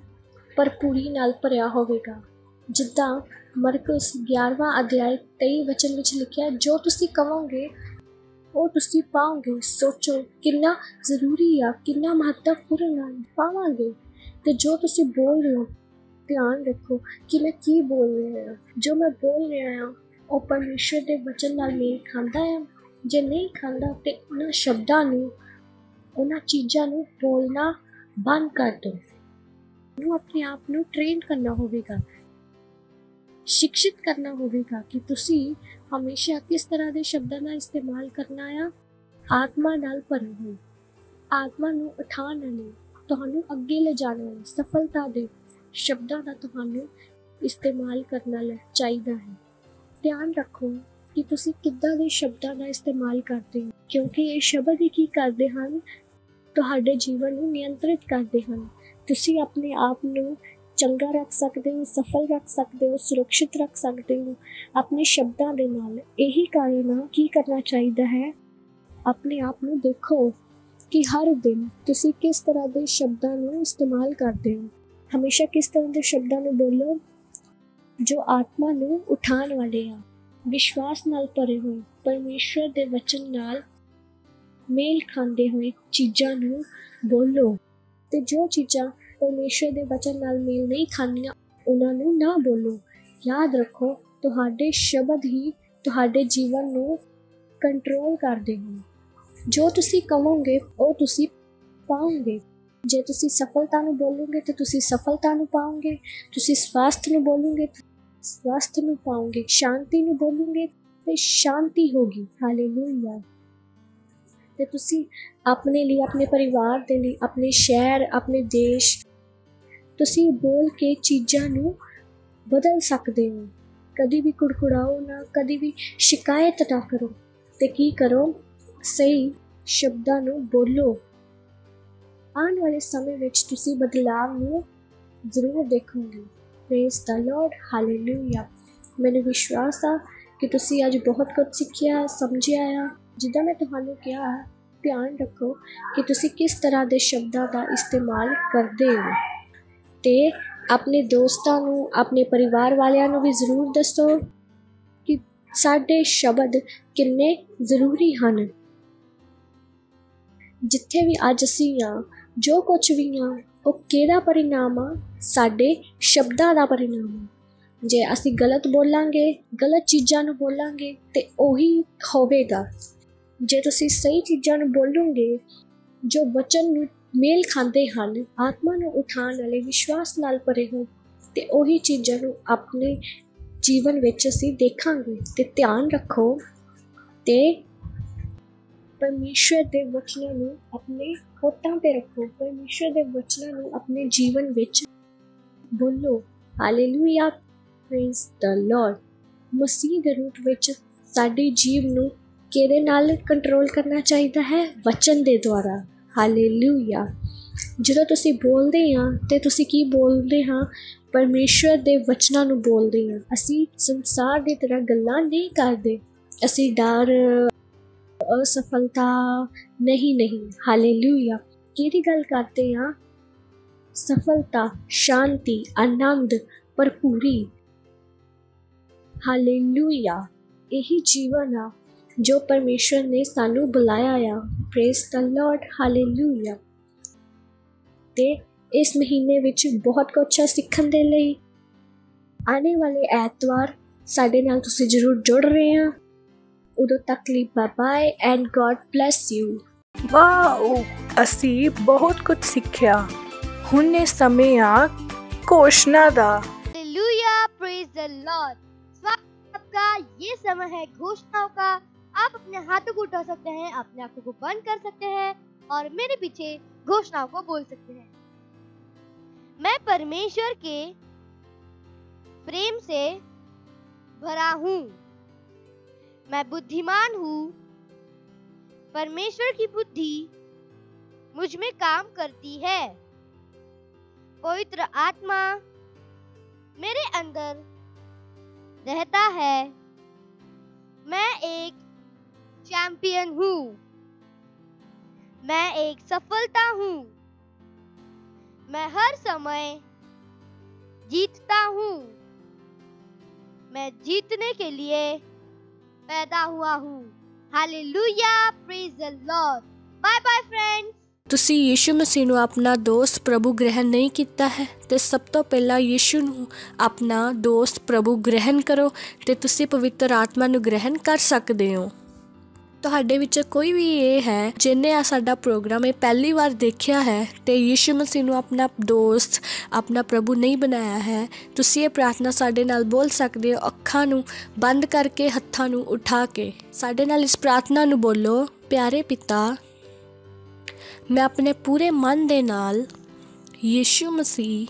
ਭਰਪੂਰੀ ਨਾਲ ਭਰਿਆ ਹੋਵੇਗਾ। ਜਿੱਦਾਂ ਮਰਕਸ 11ਵਾਂ ਅਧਿਆਇ 23 ਵਚਨ ਵਿੱਚ ਲਿਖਿਆ, ਜੋ ਤੁਸੀਂ ਕਹੋਗੇ ਉਹ ਤੁਸੀਂ ਪਾਓਗੇ। ਸੋਚੋ ਕਿੰਨਾ ਜ਼ਰੂਰੀ ਆ, ਕਿੰਨਾ ਮਹੱਤਵਪੂਰਨ ਆ, ਪਾਵਾਂਗੇ। ਤੇ ਜੋ ਤੁਸੀਂ ਬੋਲ ਰਹੇ ਹੋ, ਧਿਆਨ ਰੱਖੋ ਕਿ ਮੈਂ ਕੀ ਬੋਲ ਰਿਹਾ ਹਾਂ। ਜੋ ਮੈਂ ਬੋਲ ਰਿਹਾ ਹਾਂ ਉਹ ਪਰਮੇਸ਼ਰ ਦੇ ਵਚਨ ਨਾਲ ਮੇਲ ਖਾਂਦਾ ਹੈ। ਜੇ ਨਹੀਂ ਖਾਂਦਾ ਤੇ ਉਹਨਾਂ ਸ਼ਬਦਾਂ ਨੂੰ, ਉਹਨਾਂ ਚੀਜ਼ਾਂ ਨੂੰ ਬੋਲਣਾ ਬੰਦ ਕਰ ਦਿਓ। ਨੂੰ ਆਪਣੇ ਆਪ ਨੂੰ ਟ੍ਰੇਨ ਕਰਨਾ ਹੋਵੇਗਾ, ਸ਼ਿਕਸ਼ਿਤ ਕਰਨਾ ਹੋਵੇਗਾ ਕਿ ਤੁਸੀਂ ਹਮੇਸ਼ਾ ਕਿਸ ਤਰ੍ਹਾਂ ਦੇ ਸ਼ਬਦਾਂ ਦਾ ਇਸਤੇਮਾਲ ਕਰਨਾ ਆ। ਆਤਮਾ ਨਾਲ ਭਰੇ ਹੋਏ, ਆਤਮਾ ਨੂੰ ਉਠਾਉਣ ਵਾਲੇ, ਤੁਹਾਨੂੰ ਅੱਗੇ ਲਿਜਾਣ ਵਾਲੇ ਸਫਲਤਾ ਦੇ ਸ਼ਬਦਾਂ ਦਾ ਤੁਹਾਨੂੰ ਇਸਤੇਮਾਲ ਕਰਨਾ ਚਾਹੀਦਾ ਹੈ। ਧਿਆਨ ਰੱਖੋ ਕਿ ਤੁਸੀਂ ਕਿੱਦਾਂ ਦੇ ਸ਼ਬਦਾਂ ਦਾ ਇਸਤੇਮਾਲ ਕਰਦੇ ਹੋ, ਕਿਉਂਕਿ ਇਹ ਸ਼ਬਦ ਹੀ ਕੀ ਕਰਦੇ ਹਨ, ਤੁਹਾਡੇ ਜੀਵਨ ਨੂੰ ਨਿਯੰਤਰਿਤ ਕਰਦੇ ਹਨ। ਤੁਸੀਂ ਆਪਣੇ ਆਪ ਨੂੰ ਚੰਗਾ ਰੱਖ ਸਕਦੇ ਹੋ, ਸਫਲ ਰੱਖ ਸਕਦੇ ਹੋ, ਸੁਰੱਖਿਅਤ ਰੱਖ ਸਕਦੇ ਹੋ ਆਪਣੇ ਸ਼ਬਦਾਂ ਦੇ ਨਾਲ। ਇਹੀ ਕਾਰਨ ਆ ਕੀ ਕਰਨਾ ਚਾਹੀਦਾ ਹੈ, ਆਪਣੇ ਆਪ ਨੂੰ ਦੇਖੋ ਕਿ ਹਰ ਦਿਨ ਤੁਸੀਂ ਕਿਸ ਤਰ੍ਹਾਂ ਦੇ ਸ਼ਬਦਾਂ ਨੂੰ ਇਸਤੇਮਾਲ ਕਰਦੇ ਹੋ। ਹਮੇਸ਼ਾ ਕਿਸ ਤਰ੍ਹਾਂ ਦੇ ਸ਼ਬਦਾਂ ਨੂੰ ਬੋਲੋ ਜੋ ਆਤਮਾ ਨੂੰ ਉਠਾਉਣ ਵਾਲੇ ਆ, ਵਿਸ਼ਵਾਸ ਨਾਲ ਭਰੇ ਹੋਏ, ਪਰਮੇਸ਼ਰ ਦੇ ਵਚਨ ਨਾਲ ਮੇਲ ਖਾਂਦੇ ਹੋਏ ਚੀਜ਼ਾਂ ਨੂੰ ਬੋਲੋ। ਤੇ ਜੋ ਚੀਜ਼ਾਂ ਪਰਮੇਸ਼ਰ ਦੇ ਵਚਨ ਨਾਲ ਮੇਲ ਨਹੀਂ ਖਾਂਦੀਆਂ ਉਹਨਾਂ ਨੂੰ ਨਾ ਬੋਲੋ। ਯਾਦ ਰੱਖੋ, ਤੁਹਾਡੇ ਸ਼ਬਦ ਹੀ ਤੁਹਾਡੇ ਜੀਵਨ ਨੂੰ ਕੰਟਰੋਲ ਕਰਦੇ ਹਨ। ਜੋ ਤੁਸੀਂ ਕਹੋਗੇ ਉਹ ਤੁਸੀਂ ਪਾਓਗੇ। ਜੇ ਤੁਸੀਂ ਸਫਲਤਾ ਨੂੰ ਬੋਲੋਗੇ ਤਾਂ ਤੁਸੀਂ ਸਫਲਤਾ ਨੂੰ ਪਾਓਗੇ। ਤੁਸੀਂ ਸਵਾਸਥ ਨੂੰ ਬੋਲੋਗੇ ਤਾਂ ਸਵਾਸਥ ਨੂੰ ਪਾਓਗੇ। ਸ਼ਾਂਤੀ ਨੂੰ ਬੋਲੋਗੇ ਤੇ ਸ਼ਾਂਤੀ ਹੋਗੀ। ਹਾਲੇਲੂਇਆ। ਤੇ ਤੁਸੀਂ ਆਪਣੇ ਲਈ, ਆਪਣੇ ਪਰਿਵਾਰ ਦੇ ਲਈ, ਆਪਣੇ ਸ਼ਹਿਰ, ਆਪਣੇ ਦੇਸ਼, ਤੁਸੀਂ ਬੋਲ ਕੇ ਚੀਜ਼ਾਂ ਨੂੰ ਬਦਲ ਸਕਦੇ ਹੋ। ਕਦੀ ਵੀ ਕੁੜਕੁੜਾਓ ਨਾ, ਕਦੀ ਵੀ ਸ਼ਿਕਾਇਤ ਨਾ ਕਰੋ। ਤੇ ਕੀ ਕਰੋ, ਸਹੀ ਸ਼ਬਦਾਂ ਨੂੰ ਬੋਲੋ। ਆਉਣ ਵਾਲੇ ਸਮੇਂ ਵਿੱਚ ਤੁਸੀਂ ਬਦਲਾਵ ਨੂੰ ਜ਼ਰੂਰ ਦੇਖੋਗੇ। Praise the Lord, hallelujah. ਮੈਨੂੰ ਵਿਸ਼ਵਾਸ ਆ ਕਿ ਤੁਸੀਂ ਅੱਜ ਬਹੁਤ ਕੁਝ ਸਿੱਖਿਆ, ਸਮਝਿਆ ਆ। ਜਿੱਦਾਂ ਮੈਂ ਤੁਹਾਨੂੰ ਕਿਹਾ, ਧਿਆਨ ਰੱਖੋ ਕਿ ਤੁਸੀਂ ਕਿਸ ਤਰ੍ਹਾਂ ਦੇ ਸ਼ਬਦਾਂ ਦਾ ਇਸਤੇਮਾਲ ਕਰਦੇ ਹੋ। ਤੇ ਆਪਣੇ ਦੋਸਤਾਂ ਨੂੰ, ਆਪਣੇ ਪਰਿਵਾਰ ਵਾਲਿਆਂ ਨੂੰ ਵੀ ਜ਼ਰੂਰ ਦੱਸੋ ਕਿ ਸਾਡੇ ਸ਼ਬਦ ਕਿੰਨੇ ਜ਼ਰੂਰੀ ਹਨ। ਜਿੱਥੇ ਵੀ ਅੱਜ ਅਸੀਂ ਆ, ਜੋ ਕੁਝ ਵੀ ਆ, ਉਹ ਕਿਹਦਾ ਪਰਿਣਾਮ ਆ, ਸਾਡੇ ਸ਼ਬਦਾਂ ਦਾ ਪਰਿਣਾਮ ਆ। ਜੇ ਅਸੀਂ ਗਲਤ ਬੋਲਾਂਗੇ, ਗਲਤ ਚੀਜ਼ਾਂ ਨੂੰ ਬੋਲਾਂਗੇ ਤੇ ਉਹੀ ਹੋਵੇਗਾ। ਜੇ ਤੁਸੀਂ ਸਹੀ ਚੀਜ਼ਾਂ ਨੂੰ ਬੋਲੋਗੇ ਜੋ ਵਚਨ ਨੂੰ ਮੇਲ ਖਾਂਦੇ ਹਨ, ਆਤਮਾ ਨੂੰ ਉਠਾਉਣ ਵਾਲੇ, ਵਿਸ਼ਵਾਸ ਨਾਲ ਭਰੇ ਹੋ, ਤੇ ਉਹੀ ਚੀਜ਼ਾਂ ਨੂੰ ਆਪਣੇ ਜੀਵਨ ਵਿੱਚ ਅਸੀਂ ਦੇਖਾਂਗੇ। ਤੇ ਧਿਆਨ ਰੱਖੋ ਤੇ ਪਰਮੇਸ਼ਰ ਦੇ ਵਚਨਾਂ ਨੂੰ ਆਪਣੇ ਹੋਠਾਂ ਤੇ ਰੱਖੋ। ਪਰਮੇਸ਼ਰ ਦੇ ਵਚਨਾਂ ਨੂੰ ਆਪਣੇ ਜੀਵਨ ਵਿੱਚ ਬੋਲੋ। Hallelujah, praise the Lord. ਮਸੀਹ ਦੇ ਰੂਪ ਵਿੱਚ ਸਾਡੇ ਜੀਵ ਨੂੰ ਕਿਹਦੇ ਨਾਲ ਕੰਟਰੋਲ ਕਰਨਾ ਚਾਹੀਦਾ ਹੈ? ਵਚਨ ਦੇ ਦੁਆਰਾ। ਹਾਲੇਲੂਇਆ। ਜਦੋਂ ਤੁਸੀਂ ਬੋਲਦੇ ਹਾਂ ਤੇ ਤੁਸੀਂ ਕੀ ਬੋਲਦੇ ਹਾਂ? ਪਰਮੇਸ਼ਰ ਦੇ ਵਚਨਾਂ ਨੂੰ ਬੋਲਦੇ ਹਾਂ। ਅਸੀਂ ਸੰਸਾਰ ਦੀ ਤਰ੍ਹਾਂ ਗੱਲਾਂ ਨਹੀਂ ਕਰਦੇ। ਅਸੀਂ ਡਰ, ਅਸਫਲਤਾ ਨਹੀਂ। ਹਾਲੇਲੂਇਆ। ਕਿਹਦੀ ਗੱਲ ਕਰਦੇ ਹਾਂ? ਸਫਲਤਾ, ਸ਼ਾਂਤੀ, ਆਨੰਦ, ਭਰਪੂਰੀ। ਹਾਲੇਲੂਇਆ। ਇਹੀ ਜੀਵਨ ਆ ਜੋ ਪਰਮੇਸ਼ਰ ਨੇ ਸਾਨੂੰ ਬੁਲਾਇਆ ਆ। Praise the Lord, hallelujah. ਤੇ ਇਸ ਮਹੀਨੇ ਵਿੱਚ ਬਹੁਤ ਕੁਛ ਸਿੱਖਣ ਦੇ ਲਈ ਆਉਣੇ ਵਾਲੇ ਐਤਵਾਰ ਸਾਡੇ ਨਾਲ ਤੁਸੀਂ ਜ਼ਰੂਰ ਜੁੜ ਰਹੇ ਆ। ਉਦੋਂ ਤੱਕ ਲਈ bye bye and God bless you. Wow, ਅਸੀਂ ਬਹੁਤ ਕੁਝ ਸਿੱਖਿਆ। ਹੁਣ ਇਹ ਸਮੇਂ आ घोषणा दा। Hallelujah, praise the Lord. स्वागत आपका। ये समय है घोषणाओं का। आप अपने हाथों को उठा सकते हैं, अपने आंखों को बंद कर सकते हैं और मेरे पीछे घोषणाओं को बोल सकते हैं। मैं परमेश्वर के प्रेम से भरा हूँ। मैं बुद्धिमान हूँ। परमेश्वर की बुद्धि मुझ में काम करती है। पवित्र आत्मा मेरे अंदर रहता है। मैं एक चैंपियन हूँ। मैं एक सफलता हूँ। मैं हर समय जीतता हूँ। मैं जीतने के लिए पैदा हुआ हूँ। Hallelujah, praise the Lord. Bye bye friends. ਤੁਸੀਂ ਯीशु ਮਸੀਹ ਨੂੰ ਆਪਣਾ ਦੋਸਤ ਪ੍ਰਭੂ ਗ੍ਰਹਿਣ ਨਹੀਂ ਕੀਤਾ ਹੈ ਤੇ ਸਭ ਤੋਂ ਪਹਿਲਾਂ ਯीशु ਨੂੰ ਆਪਣਾ ਦੋਸਤ ਪ੍ਰਭੂ ਗ੍ਰਹਿਣ ਕਰੋ ਤੇ ਤੁਸੀਂ ਪਵਿੱਤਰ ਆਤਮਾ ਨੂੰ ਗ੍ਰਹਿਣ ਕਰ ਸਕਦੇ ਹੋ। ਤੁਹਾਡੇ ਵਿੱਚ ਕੋਈ ਵੀ ਇਹ ਹੈ ਜਿਹਨੇ ਆ ਸਾਡਾ ਪ੍ਰੋਗਰਾਮ ਇਹ ਪਹਿਲੀ ਵਾਰ ਦੇਖਿਆ ਹੈ ਤੇ ਯीशु ਮਸੀਹ ਨੂੰ ਆਪਣਾ ਦੋਸਤ ਆਪਣਾ ਪ੍ਰਭੂ ਨਹੀਂ ਬਣਾਇਆ ਹੈ, ਤੁਸੀਂ ਇਹ ਪ੍ਰਾਰਥਨਾ ਸਾਡੇ ਨਾਲ ਬੋਲ ਸਕਦੇ ਹੋ। ਅੱਖਾਂ ਨੂੰ ਬੰਦ ਕਰਕੇ, ਹੱਥਾਂ ਨੂੰ ਉਠਾ ਕੇ ਸਾਡੇ ਨਾਲ ਇਸ ਪ੍ਰਾਰਥਨਾ ਨੂੰ ਬੋਲੋ। ਪਿਆਰੇ ਪਿਤਾ, ਮੈਂ ਆਪਣੇ ਪੂਰੇ ਮਨ ਦੇ ਨਾਲ ਯीशु ਮਸੀਹ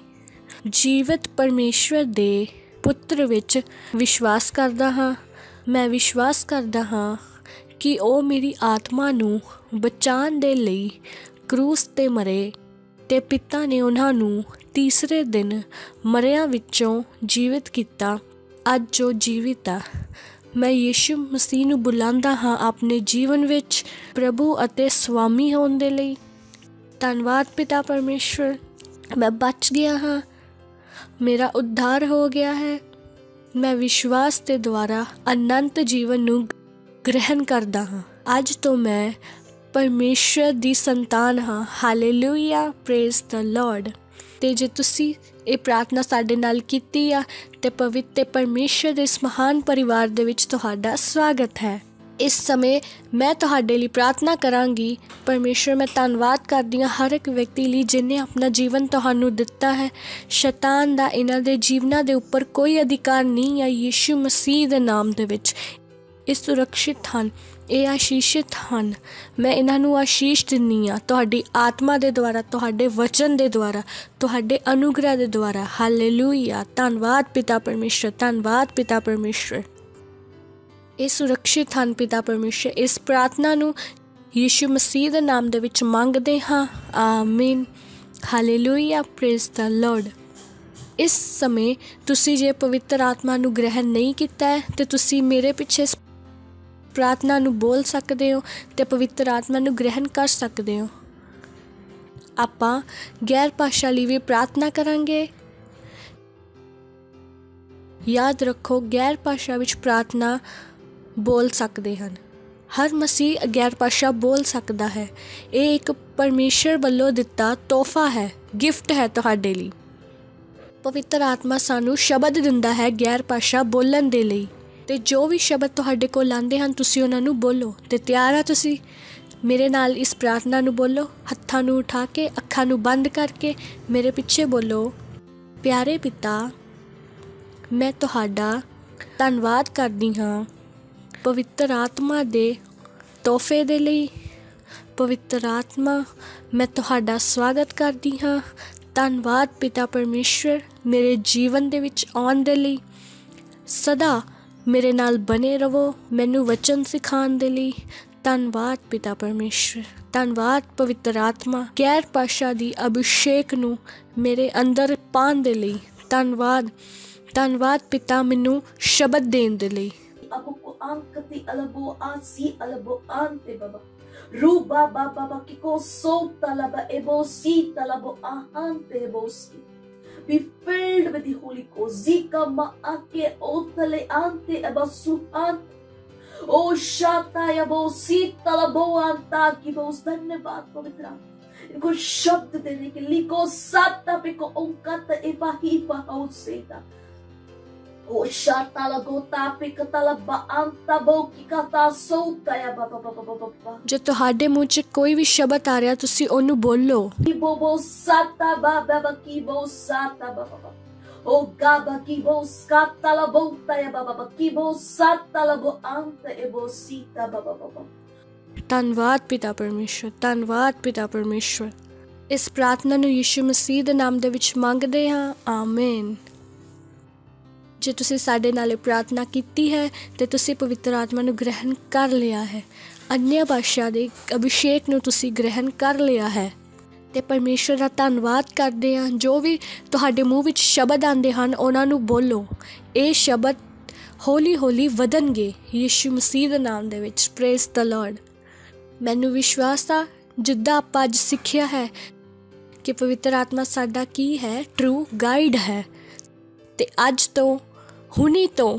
ਜੀਵਤ ਪਰਮੇਸ਼ਵਰ ਦੇ ਪੁੱਤਰ ਵਿੱਚ ਵਿਸ਼ਵਾਸ ਕਰਦਾ ਹਾਂ। ਮੈਂ ਵਿਸ਼ਵਾਸ ਕਰਦਾ ਹਾਂ ਕਿ ਉਹ ਮੇਰੀ ਆਤਮਾ ਨੂੰ ਬਚਾਉਣ ਦੇ ਲਈ ਕਰੂਸ 'ਤੇ ਮਰੇ ਤੇ ਪਿਤਾ ਨੇ ਉਹਨਾਂ ਨੂੰ ਤੀਸਰੇ ਦਿਨ ਮਰਿਆਂ ਵਿੱਚੋਂ ਜੀਵਿਤ ਕੀਤਾ। ਅੱਜ ਜੋ ਜੀਵਿਤ ਆ, ਮੈਂ ਯीशु ਮਸੀਹ ਨੂੰ ਬੁਲਾਉਂਦਾ ਹਾਂ ਆਪਣੇ ਜੀਵਨ ਵਿੱਚ ਪ੍ਰਭੂ ਅਤੇ ਸਵਾਮੀ ਹੋਣ ਦੇ ਲਈ। ਧੰਨਵਾਦ ਪਿਤਾ ਪਰਮੇਸ਼ਵਰ, ਮੈਂ ਬਚ ਗਿਆ ਹਾਂ, ਮੇਰਾ ਉद्धार ਹੋ ਗਿਆ ਹੈ। ਮੈਂ ਵਿਸ਼ਵਾਸ ਦੇ ਦੁਆਰਾ ਅਨੰਤ ਜੀਵਨ ਨੂੰ ਗ੍ਰਹਿਣ ਕਰਦਾ ਹਾਂ। ਅੱਜ ਤੋਂ ਮੈਂ ਪਰਮੇਸ਼ਵਰ ਦੀ ਸੰਤਾਨ ਹਾਂ। Hallelujah, praise the Lord. ਤੇ ਜੇ ਤੁਸੀਂ ਇਹ ਪ੍ਰਾਰਥਨਾ ਸਾਡੇ ਨਾਲ ਕੀਤੀ ਆ ਤੇ ਪਵਿੱਤਰ ਪਰਮੇਸ਼ਵਰ ਦੇ ਇਸ ਮਹਾਨ ਪਰਿਵਾਰ ਦੇ ਵਿੱਚ ਤੁਹਾਡਾ ਸਵਾਗਤ ਹੈ। ਇਸ ਸਮੇਂ ਮੈਂ ਤੁਹਾਡੇ ਲਈ ਪ੍ਰਾਰਥਨਾ ਕਰਾਂਗੀ। ਪਰਮੇਸ਼ਵਰ, ਮੈਂ ਧੰਨਵਾਦ ਕਰਦੀ ਹਾਂ ਹਰ ਇੱਕ ਵਿਅਕਤੀ ਲਈ ਜਿਹਨੇ ਆਪਣਾ ਜੀਵਨ ਤੁਹਾਨੂੰ ਦਿੱਤਾ ਹੈ। ਸ਼ੈਤਾਨ ਦਾ ਇਹਨਾਂ ਦੇ ਜੀਵਨਾਂ ਦੇ ਉੱਪਰ ਕੋਈ ਅਧਿਕਾਰ ਨਹੀਂ ਹੈ। ਯीशु ਮਸੀਹ ਦੇ ਨਾਮ ਦੇ ਵਿੱਚ ਇਹ ਸੁਰੱਖਿਅਤ ਹਨ, ਇਹ ਆਸ਼ੀਸ਼ਿਤ ਹਨ। ਮੈਂ ਇਹਨਾਂ ਨੂੰ ਆਸ਼ੀਸ਼ ਦਿੰਦੀ ਹਾਂ ਤੁਹਾਡੀ ਆਤਮਾ ਦੇ ਦੁਆਰਾ, ਤੁਹਾਡੇ ਵਚਨ ਦੇ ਦੁਆਰਾ, ਤੁਹਾਡੇ ਅਨੁਗ੍ਰਹ ਦੇ ਦੁਆਰਾ। ਹਾਲੇਲੂਇਆ, ਧੰਨਵਾਦ ਪਿਤਾ ਪਰਮੇਸ਼ਵਰ, ਧੰਨਵਾਦ ਪਿਤਾ ਪਰਮੇਸ਼ਵਰ। ਇਹ ਸੁਰੱਖਿਅਤ ਹਨ ਪਿਤਾ ਪਰਮੇਸ਼ਵਰ। ਇਸ ਪ੍ਰਾਰਥਨਾ ਨੂੰ ਯीशु ਮਸੀਹ ਦੇ ਨਾਮ ਦੇ ਵਿੱਚ ਮੰਗਦੇ ਹਾਂ, ਆਮੀਨ। Hallelujah, praise the Lord. ਇਸ ਸਮੇਂ ਤੁਸੀਂ ਜੇ ਪਵਿੱਤਰ ਆਤਮਾ ਨੂੰ ਗ੍ਰਹਿਣ ਨਹੀਂ ਕੀਤਾ ਹੈ ਤੇ ਤੁਸੀਂ ਮੇਰੇ ਪਿੱਛੇ ਪ੍ਰਾਰਥਨਾ ਨੂੰ ਬੋਲ ਸਕਦੇ ਹੋ ਤੇ ਪਵਿੱਤਰ ਆਤਮਾ ਨੂੰ ਗ੍ਰਹਿਣ ਕਰ ਸਕਦੇ ਹੋ। ਆਪਾਂ ਗੈਰ ਭਾਸ਼ਾ ਲਈ ਵੀ ਪ੍ਰਾਰਥਨਾ ਕਰਾਂਗੇ। ਯਾਦ ਰੱਖੋ, ਗੈਰ ਭਾਸ਼ਾ ਵਿੱਚ ਪ੍ਰਾਰਥਨਾ ਬੋਲ ਸਕਦੇ ਹਨ। ਹਰ ਮਸੀਹ ਗੈਰ ਭਾਸ਼ਾ ਬੋਲ ਸਕਦਾ ਹੈ। ਇਹ ਇੱਕ ਪਰਮੇਸ਼ਰ ਵੱਲੋਂ ਦਿੱਤਾ ਤੋਹਫਾ ਹੈ, ਗਿਫਟ ਹੈ ਤੁਹਾਡੇ ਲਈ। ਪਵਿੱਤਰ ਆਤਮਾ ਸਾਨੂੰ ਸ਼ਬਦ ਦਿੰਦਾ ਹੈ ਗੈਰ ਭਾਸ਼ਾ ਬੋਲਣ ਦੇ ਲਈ ਤੇ ਜੋ ਵੀ ਸ਼ਬਦ ਤੁਹਾਡੇ ਕੋਲ ਆਉਂਦੇ ਹਨ ਤੁਸੀਂ ਉਹਨਾਂ ਨੂੰ ਬੋਲੋ। ਤੇ ਤਿਆਰ ਆ ਤੁਸੀਂ ਮੇਰੇ ਨਾਲ ਇਸ ਪ੍ਰਾਰਥਨਾ ਨੂੰ ਬੋਲੋ। ਹੱਥਾਂ ਨੂੰ ਉਠਾ ਕੇ, ਅੱਖਾਂ ਨੂੰ ਬੰਦ ਕਰਕੇ ਮੇਰੇ ਪਿੱਛੇ ਬੋਲੋ। ਪਿਆਰੇ ਪਿਤਾ, ਮੈਂ ਤੁਹਾਡਾ ਧੰਨਵਾਦ ਕਰਦੀ ਹਾਂ ਪਵਿੱਤਰ ਆਤਮਾ ਦੇ ਤੋਹਫੇ ਦੇ ਲਈ। ਪਵਿੱਤਰ ਆਤਮਾ, ਮੈਂ ਤੁਹਾਡਾ ਸਵਾਗਤ ਕਰਦੀ ਹਾਂ। ਧੰਨਵਾਦ ਪਿਤਾ ਪਰਮੇਸ਼ਵਰ, ਮੇਰੇ ਜੀਵਨ ਦੇ ਵਿੱਚ ਆਉਣ ਦੇ ਲਈ। ਸਦਾ ਮੇਰੇ ਨਾਲ ਬਣੇ ਰਹੋ, ਮੈਨੂੰ ਵਚਨ ਸਿਖਾਉਣ ਦੇ ਲਈ। ਧੰਨਵਾਦ ਪਿਤਾ ਪਰਮੇਸ਼ਵਰ, ਧੰਨਵਾਦ ਪਵਿੱਤਰ ਆਤਮਾ, ਗੈਰ ਭਾਸ਼ਾ ਦੀ ਅਭਿਸ਼ੇਕ ਨੂੰ ਮੇਰੇ ਅੰਦਰ ਪਾਉਣ ਦੇ ਲਈ। ਧੰਨਵਾਦ, ਧੰਨਵਾਦ ਪਿਤਾ, ਮੈਨੂੰ ਸ਼ਬਦ ਦੇਣ ਦੇ ਲਈ। Ankati alabo ansi alabo ante baba ruba baba kiko sota laba ebosi talabo ahante ebosi. Be filled with the Holy Ghost. Zika ma ake otale ante ebasu ante ओ शाताया बो सीतल बो अंता की बो। धन्यवाद पवित्र आत्मा इनको शब्द देने के लिए। को साता पे को ओंकाता एबाही बाहो सेता। ओ शाताला गोता पे कताला बा अंता बो की कता सोताया बाबा बाबा बाबा। जो ਤੁਹਾਡੇ ਮੂੰਹ 'ਚ ਕੋਈ ਵੀ ਸ਼ਬਦ ਆ ਰਿਹਾ ਤੁਸੀਂ ਉਹਨੂੰ ਬੋਲੋ। की बो बो साता बाबा बाबा की बो साता बाबा बाबा। O gaba kibo skata la bota ya baba baba kibo sata la bo anta e bo sita baba baba। ਧੰਨਵਾਦ ਪਿਤਾ ਪਰਮੇਸ਼ਵਰ, ਧੰਨਵਾਦ ਪਿਤਾ ਪਰਮੇਸ਼ਵਰ। ਇਸ ਪ੍ਰਾਰਥਨਾ ਨੂੰ ਯਿਸੂ ਮਸੀਹ ਦੇ ਨਾਮ ਦੇ ਵਿੱਚ ਮੰਗਦੇ ਹਾਂ, ਆਮੀਨ। ਜੇ ਤੁਸੀਂ ਸਾਡੇ ਨਾਲ ਇਹ ਪ੍ਰਾਰਥਨਾ ਕੀਤੀ ਹੈ ਤੇ ਤੁਸੀਂ ਪਵਿੱਤਰ ਆਤਮਾ ਨੂੰ ਗ੍ਰਹਿਣ ਕਰ ਲਿਆ ਹੈ, ਅਨਿਆ ਭਾਸ਼ਾ ਦੇ ਅਭਿਸ਼ੇਕ ਨੂੰ ਤੁਸੀਂ ਗ੍ਰਹਿਣ ਕਰ ਲਿਆ ਹੈ ਤੇ ਪਰਮੇਸ਼ਵਰ ਦਾ ਧੰਨਵਾਦ ਕਰਦੇ ਹਾਂ। ਜੋ ਵੀ ਤੁਹਾਡੇ ਮੂੰਹ ਵਿੱਚ ਸ਼ਬਦ ਆਉਂਦੇ ਹਨ ਉਹਨਾਂ ਨੂੰ ਬੋਲੋ। ਇਹ ਸ਼ਬਦ ਹੌਲੀ ਹੌਲੀ ਵਧਣਗੇ ਯਿਸੂ ਮਸੀਹ ਦੇ ਨਾਮ ਦੇ ਵਿੱਚ। Praise the Lord. ਮੈਨੂੰ ਵਿਸ਼ਵਾਸ ਆ ਜਿੱਦਾਂ ਆਪਾਂ ਅੱਜ ਸਿੱਖਿਆ ਹੈ ਕਿ ਪਵਿੱਤਰ ਆਤਮਾ ਸਾਡਾ ਕੀ ਹੈ, ਟਰੂ ਗਾਈਡ ਹੈ ਤੇ ਅੱਜ ਤੋਂ ਹੁਣੀ ਤੋਂ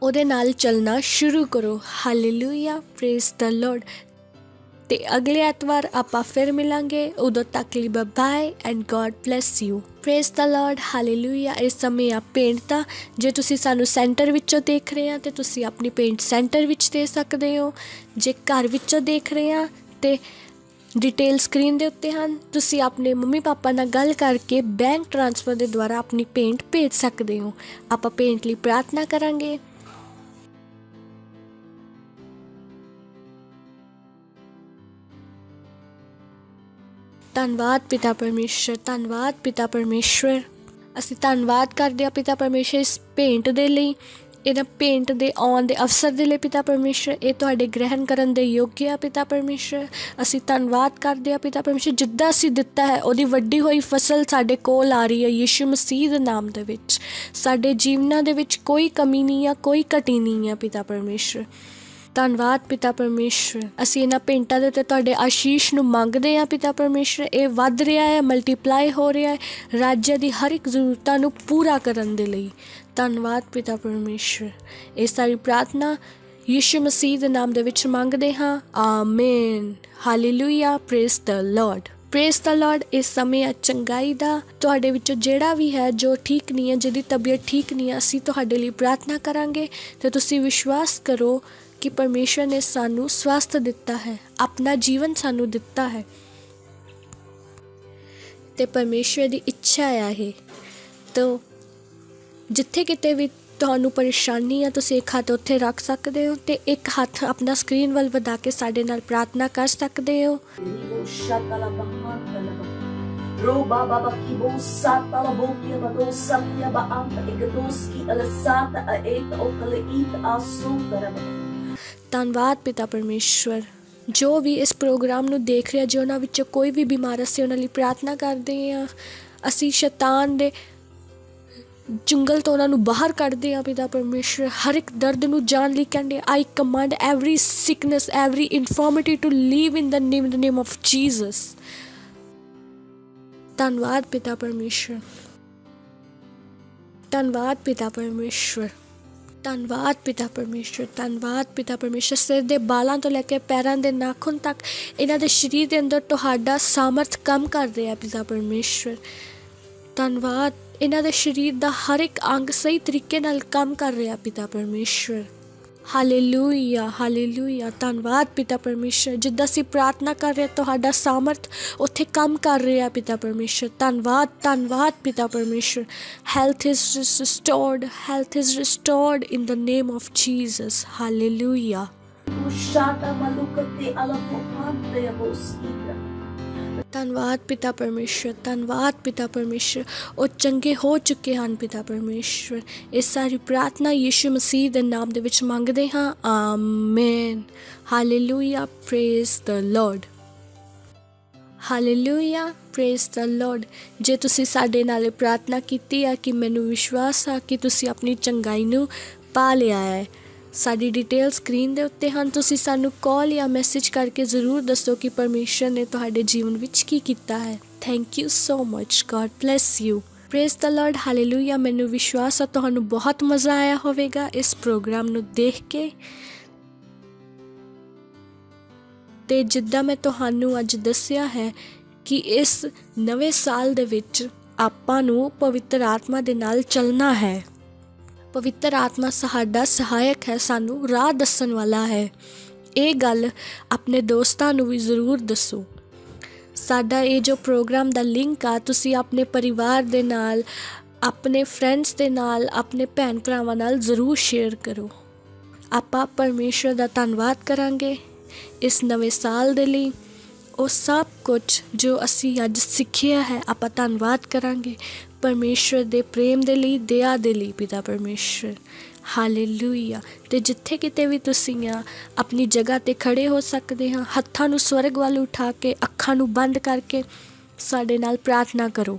ਉਹਦੇ ਨਾਲ ਚੱਲਣਾ ਸ਼ੁਰੂ ਕਰੋ। Hallelujah, praise the Lord. ਤੇ ਅਗਲੇ ਐਤਵਾਰ ਆਪਾਂ ਫਿਰ ਮਿਲਾਂਗੇ। ਉਦੋਂ ਤੱਕ ਲਈ bye and God bless you. Praise the Lord, hallelujah. ਇਸ ਸਮੇਂ ਆ ਪੇਂਟ ਤਾਂ ਜੇ ਤੁਸੀਂ ਸਾਨੂੰ ਸੈਂਟਰ ਵਿੱਚੋਂ ਦੇਖ ਰਹੇ ਆ ਤੇ ਤੁਸੀਂ ਆਪਣੀ ਪੇਂਟ ਸੈਂਟਰ ਵਿੱਚ ਦੇ ਸਕਦੇ ਹੋ। ਜੇ ਘਰ ਵਿੱਚੋਂ ਦੇਖ ਰਹੇ ਆ ਤੇ ਡਿਟੇਲ ਸਕਰੀਨ ਦੇ ਉੱਤੇ ਹਨ। ਤੁਸੀਂ ਆਪਣੇ ਮੰਮੀ ਪਾਪਾ ਨਾਲ ਗੱਲ ਕਰਕੇ ਬੈਂਕ ਟ੍ਰਾਂਸਫਰ ਦੇ ਦੁਆਰਾ ਆਪਣੀ ਪੇਂਟ ਭੇਜ ਸਕਦੇ ਹੋ। ਆਪਾਂ ਪੇਂਟ ਲਈ ਪ੍ਰਾਰਥਨਾ ਕਰਾਂਗੇ। ਧੰਨਵਾਦ ਪਿਤਾ ਪਰਮੇਸ਼ਵਰ, ਧੰਨਵਾਦ ਪਿਤਾ ਪਰਮੇਸ਼ਵਰ। ਅਸੀਂ ਧੰਨਵਾਦ ਕਰਦੇ ਹਾਂ ਪਿਤਾ ਪਰਮੇਸ਼ਵਰ ਇਸ ਭੇਂਟ ਦੇ ਲਈ, ਇਹਨਾਂ ਭੇਂਟ ਦੇ ਆਉਣ ਦੇ ਅਵਸਰ ਦੇ ਲਈ ਪਿਤਾ ਪਰਮੇਸ਼ਵਰ। ਇਹ ਤੁਹਾਡੇ ਗ੍ਰਹਿਣ ਕਰਨ ਦੇ ਯੋਗ ਆ ਪਿਤਾ ਪਰਮੇਸ਼ਵਰ। ਅਸੀਂ ਧੰਨਵਾਦ ਕਰਦੇ ਹਾਂ ਪਿਤਾ ਪਰਮੇਸ਼ਵਰ, ਜਿੱਦਾਂ ਅਸੀਂ ਦਿੱਤਾ ਹੈ ਉਹਦੀ ਵੱਡੀ ਹੋਈ ਫਸਲ ਸਾਡੇ ਕੋਲ ਆ ਰਹੀ ਹੈ ਯਿਸੂ ਮਸੀਹ ਦੇ ਨਾਮ ਦੇ ਵਿੱਚ। ਸਾਡੇ ਜੀਵਨਾਂ ਦੇ ਵਿੱਚ ਕੋਈ ਕਮੀ ਨਹੀਂ ਆ, ਕੋਈ ਘਟੀ ਨਹੀਂ ਆ ਪਿਤਾ ਪਰਮੇਸ਼ਵਰ। ਧੰਨਵਾਦ ਪਿਤਾ ਪਰਮੇਸ਼ਵਰ। ਅਸੀਂ ਇਹਨਾਂ ਭੇਂਟਾਂ ਦੇ ਉੱਤੇ ਤੁਹਾਡੇ ਆਸ਼ੀਸ਼ ਨੂੰ ਮੰਗਦੇ ਹਾਂ ਪਿਤਾ ਪਰਮੇਸ਼ਵਰ। ਇਹ ਵੱਧ ਰਿਹਾ ਹੈ, ਮਲਟੀਪਲਾਈ ਹੋ ਰਿਹਾ ਹੈ ਰਾਜਿਆਂ ਦੀ ਹਰ ਇੱਕ ਜ਼ਰੂਰਤਾਂ ਨੂੰ ਪੂਰਾ ਕਰਨ ਦੇ ਲਈ। ਧੰਨਵਾਦ ਪਿਤਾ ਪਰਮੇਸ਼ਵਰ। ਇਹ ਸਾਰੀ ਪ੍ਰਾਰਥਨਾ ਯਿਸੂ ਮਸੀਹ ਦੇ ਨਾਮ ਦੇ ਵਿੱਚ ਮੰਗਦੇ ਹਾਂ, ਆਮੀਨ। Hallelujah, praise the Lord, praise the Lord. ਇਸ ਸਮੇਂ ਆ ਚੰਗਾਈ ਦਾ ਤੁਹਾਡੇ ਵਿੱਚੋਂ ਜਿਹੜਾ ਵੀ ਹੈ ਜੋ ਠੀਕ ਨਹੀਂ ਹੈ, ਜਿਹਦੀ ਤਬੀਅਤ ਠੀਕ ਨਹੀਂ ਹੈ, ਅਸੀਂ ਤੁਹਾਡੇ ਲਈ ਪ੍ਰਾਰਥਨਾ ਕਰਾਂਗੇ ਤੇ ਤੁਸੀਂ ਵਿਸ਼ਵਾਸ ਕਰੋ ਕਿ ਪਰਮੇਸ਼ਵਰ ਨੇ ਸਾਨੂੰ ਸਵਸਥ ਦਿੱਤਾ ਹੈ, ਆਪਣਾ ਜੀਵਨ ਸਾਨੂੰ ਦਿੱਤਾ ਹੈ ਤੇ ਪਰਮੇਸ਼ਵਰ ਦੀ ਇੱਛਾ ਆ ਇਹ। ਤਾਂ ਜਿੱਥੇ ਕਿਤੇ ਵੀ ਤੁਹਾਨੂੰ ਪਰੇਸ਼ਾਨੀ ਆ ਤੁਸੀਂ ਇੱਕ ਹੱਥ ਉੱਥੇ ਰੱਖ ਸਕਦੇ ਹੋ ਤੇ ਇੱਕ ਹੱਥ ਆਪਣਾ ਸਕਰੀਨ ਵੱਲ ਵਧਾ ਕੇ ਸਾਡੇ ਨਾਲ ਪ੍ਰਾਰਥਨਾ ਕਰ ਸਕਦੇ ਹੋ। ਧੰਨਵਾਦ ਪਿਤਾ ਪਰਮੇਸ਼ਵਰ। ਜੋ ਵੀ ਇਸ ਪ੍ਰੋਗਰਾਮ ਨੂੰ ਦੇਖ ਰਿਹਾ, ਜੇ ਉਹਨਾਂ ਵਿੱਚੋਂ ਕੋਈ ਵੀ ਬਿਮਾਰ, ਅਸੀਂ ਉਹਨਾਂ ਲਈ ਪ੍ਰਾਰਥਨਾ ਕਰਦੇ ਹਾਂ। ਅਸੀਂ ਸ਼ੈਤਾਨ ਦੇ ਜੰਗਲ ਤੋਂ ਉਹਨਾਂ ਨੂੰ ਬਾਹਰ ਕੱਢਦੇ ਹਾਂ ਪਿਤਾ ਪਰਮੇਸ਼ਵਰ। ਹਰ ਇੱਕ ਦਰਦ ਨੂੰ ਜਾਣ ਲਈ ਕਹਿੰਦੇ I command every sickness, every infirmity to leave in the name of Jesus. ਧੰਨਵਾਦ ਪਿਤਾ ਪਰਮੇਸ਼ਵਰ, ਧੰਨਵਾਦ ਪਿਤਾ ਪਰਮੇਸ਼ਵਰ, ਧੰਨਵਾਦ ਪਿਤਾ ਪਰਮੇਸ਼ਵਰ, ਧੰਨਵਾਦ ਪਿਤਾ ਪਰਮੇਸ਼ਵਰ। ਸਿਰ ਦੇ ਬਾਲਾਂ ਤੋਂ ਲੈ ਕੇ ਪੈਰਾਂ ਦੇ ਨਾਖੂਨ ਤੱਕ ਇਹਨਾਂ ਦੇ ਸਰੀਰ ਦੇ ਅੰਦਰ ਤੁਹਾਡਾ ਸਾਮਰਥ ਕੰਮ ਕਰ ਰਿਹਾ ਪਿਤਾ ਪਰਮੇਸ਼ਵਰ। ਧੰਨਵਾਦ, ਇਹਨਾਂ ਦੇ ਸਰੀਰ ਦਾ ਹਰ ਇੱਕ ਅੰਗ ਸਹੀ ਤਰੀਕੇ ਨਾਲ ਕੰਮ ਕਰ ਰਿਹਾ ਪਿਤਾ ਪਰਮੇਸ਼ਵਰ। Hallelujah, hallelujah. ਧੰਨਵਾਦ ਪਿਤਾ ਪਰਮੇਸ਼ਵਰ। ਜਿੱਦਾਂ ਅਸੀਂ ਪ੍ਰਾਰਥਨਾ ਕਰ ਰਹੇ ਤੁਹਾਡਾ ਸਾਮਰਥ ਉੱਥੇ ਕੰਮ ਕਰ ਰਿਹਾ ਪਿਤਾ ਪਰਮੇਸ਼ਵਰ। ਧੰਨਵਾਦ, ਧੰਨਵਾਦ ਪਿਤਾ ਪਰਮੇਸ਼ਵਰ। Health is restored, health is restored in the name of Jesus. Hallelujah. ਧੰਨਵਾਦ ਪਿਤਾ ਪਰਮੇਸ਼ਵਰ, ਧੰਨਵਾਦ ਪਿਤਾ ਪਰਮੇਸ਼ਵਰ। ਉਹ ਚੰਗੇ ਹੋ ਚੁੱਕੇ ਹਨ ਪਿਤਾ ਪਰਮੇਸ਼ਵਰ। ਇਹ ਸਾਰੀ ਪ੍ਰਾਰਥਨਾ ਯਿਸੂ ਮਸੀਹ ਦੇ ਨਾਮ ਦੇ ਵਿੱਚ ਮੰਗਦੇ ਹਾਂ, ਆਮੀਨ। Hallelujah, praise the Lord, hallelujah, praise the Lord. ਜੇ ਤੁਸੀਂ ਸਾਡੇ ਨਾਲ ਪ੍ਰਾਰਥਨਾ ਕੀਤੀ ਹੈ ਕਿ ਮੈਨੂੰ ਵਿਸ਼ਵਾਸ ਆ ਕਿ ਤੁਸੀਂ ਆਪਣੀ ਚੰਗਾਈ ਨੂੰ ਪਾ ਲਿਆ ਹੈ, ਸਾਡੀ ਡਿਟੇਲ ਸਕਰੀਨ ਦੇ ਉੱਤੇ ਹਨ। ਤੁਸੀਂ ਸਾਨੂੰ ਕਾਲ ਜਾਂ ਮੈਸੇਜ ਕਰਕੇ ਜ਼ਰੂਰ ਦੱਸੋ ਕਿ ਪਰਮੇਸ਼ਰ ਨੇ ਤੁਹਾਡੇ ਜੀਵਨ ਵਿੱਚ ਕੀ ਕੀਤਾ ਹੈ। Thank you so much. God bless you. Praise the Lord, hallelujah. ਮੈਨੂੰ ਵਿਸ਼ਵਾਸ ਹੈ ਤੁਹਾਨੂੰ ਬਹੁਤ ਮਜ਼ਾ ਆਇਆ ਹੋਵੇਗਾ ਇਸ ਪ੍ਰੋਗਰਾਮ ਨੂੰ ਦੇਖ ਕੇ। ਤੇ ਜਿੱਦਾਂ ਮੈਂ ਤੁਹਾਨੂੰ ਅੱਜ ਦੱਸਿਆ ਹੈ ਕਿ ਇਸ ਨਵੇਂ ਸਾਲ ਦੇ ਵਿੱਚ ਆਪਾਂ ਨੂੰ ਪਵਿੱਤਰ ਆਤਮਾ ਦੇ ਨਾਲ ਚੱਲਣਾ ਹੈ। ਪਵਿੱਤਰ ਆਤਮਾ ਸਾਡਾ ਸਹਾਇਕ ਹੈ, ਸਾਨੂੰ ਰਾਹ ਦੱਸਣ ਵਾਲਾ ਹੈ। ਇਹ ਗੱਲ ਆਪਣੇ ਦੋਸਤਾਂ ਨੂੰ ਵੀ ਜ਼ਰੂਰ ਦੱਸੋ। ਸਾਡਾ ਇਹ ਜੋ ਪ੍ਰੋਗਰਾਮ ਦਾ ਲਿੰਕ ਆ, ਤੁਸੀਂ ਆਪਣੇ ਪਰਿਵਾਰ ਦੇ ਨਾਲ, ਆਪਣੇ ਫਰੈਂਡਸ ਦੇ ਨਾਲ, ਆਪਣੇ ਭੈਣ ਭਰਾਵਾਂ ਨਾਲ ਜ਼ਰੂਰ ਸ਼ੇਅਰ ਕਰੋ। ਆਪਾਂ ਪਰਮੇਸ਼ਰ ਦਾ ਧੰਨਵਾਦ ਕਰਾਂਗੇ ਇਸ ਨਵੇਂ ਸਾਲ ਦੇ ਲਈ। ਉਹ ਸਭ ਕੁਝ ਜੋ ਅਸੀਂ ਅੱਜ ਸਿੱਖਿਆ ਹੈ, ਆਪਾਂ ਧੰਨਵਾਦ ਕਰਾਂਗੇ ਪਰਮੇਸ਼ਰ ਦੇ ਪ੍ਰੇਮ ਦੇ ਲਈ, ਦਇਆ ਦੇ ਲਈ, ਪਿਤਾ ਪਰਮੇਸ਼ਰ। ਹਾਲੇਲੂਇਆ। ਤੇ ਜਿੱਥੇ ਕਿਤੇ ਵੀ ਤੁਸੀਂ ਆ, ਆਪਣੀ ਜਗ੍ਹਾ 'ਤੇ ਖੜ੍ਹੇ ਹੋ ਸਕਦੇ ਹਾਂ। ਹੱਥਾਂ ਨੂੰ ਸਵਰਗ ਵੱਲ ਉਠਾ ਕੇ, ਅੱਖਾਂ ਨੂੰ ਬੰਦ ਕਰਕੇ ਸਾਡੇ ਨਾਲ ਪ੍ਰਾਰਥਨਾ ਕਰੋ।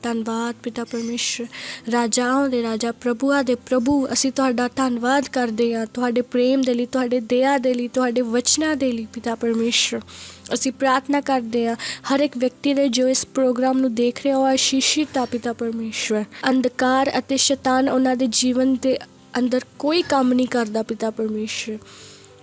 ਧੰਨਵਾਦ ਪਿਤਾ ਪਰਮੇਸ਼ਰ, ਰਾਜਾਵਾਂ ਦੇ ਰਾਜਾ, ਪ੍ਰਭੂਆਂ ਦੇ ਪ੍ਰਭੂ, ਅਸੀਂ ਤੁਹਾਡਾ ਧੰਨਵਾਦ ਕਰਦੇ ਹਾਂ ਤੁਹਾਡੇ ਪ੍ਰੇਮ ਦੇ ਲਈ, ਤੁਹਾਡੇ ਦਇਆ ਦੇ ਲਈ, ਤੁਹਾਡੇ ਵਚਨਾਂ ਦੇ ਲਈ। ਪਿਤਾ ਪਰਮੇਸ਼ਰ, ਅਸੀਂ ਪ੍ਰਾਰਥਨਾ ਕਰਦੇ ਹਾਂ ਹਰ ਇੱਕ ਵਿਅਕਤੀ ਦੇ ਜੋ ਇਸ ਪ੍ਰੋਗਰਾਮ ਨੂੰ ਦੇਖ ਰਿਹਾ ਹੋ ਆਸ਼ੀਸ਼ਿਤ ਆ ਪਿਤਾ ਪਰਮੇਸ਼ਰ। ਅੰਧਕਾਰ ਅਤੇ ਸ਼ੈਤਾਨ ਉਹਨਾਂ ਦੇ ਜੀਵਨ ਦੇ ਅੰਦਰ ਕੋਈ ਕੰਮ ਨਹੀਂ ਕਰਦਾ ਪਿਤਾ ਪਰਮੇਸ਼ਰ।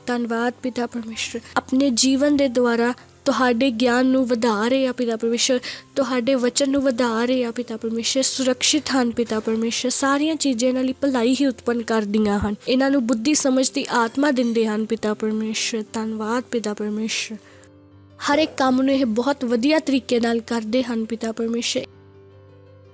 ਧੰਨਵਾਦ ਪਿਤਾ ਪਰਮੇਸ਼ਰ, ਆਪਣੇ ਜੀਵਨ ਦੇ ਦੁਆਰਾ ਤੁਹਾਡੇ ਗਿਆਨ ਨੂੰ ਵਧਾ ਰਹੇ ਆ ਪਿਤਾ ਪਰਮੇਸ਼ਰ, ਤੁਹਾਡੇ ਵਚਨ ਨੂੰ ਵਧਾ ਰਹੇ ਆ ਪਿਤਾ ਪਰਮੇਸ਼ਰ। ਸੁਰੱਖਿਅਤ ਹਨ ਪਿਤਾ ਪਰਮੇਸ਼ਰ। ਸਾਰੀਆਂ ਚੀਜ਼ਾਂ ਇਹਨਾਂ ਲਈ ਭਲਾਈ ਹੀ ਉਤਪੰਨ ਕਰਦੀਆਂ ਹਨ। ਇਹਨਾਂ ਨੂੰ ਬੁੱਧੀ ਸਮਝ ਦੀ ਆਤਮਾ ਦਿੰਦੇ ਹਨ ਪਿਤਾ ਪਰਮੇਸ਼ਰ। ਧੰਨਵਾਦ ਪਿਤਾ ਪਰਮੇਸ਼ਰ। ਹਰ ਇੱਕ ਕੰਮ ਨੂੰ ਇਹ ਬਹੁਤ ਵਧੀਆ ਤਰੀਕੇ ਨਾਲ ਕਰਦੇ ਹਨ ਪਿਤਾ ਪਰਮੇਸ਼ਰ।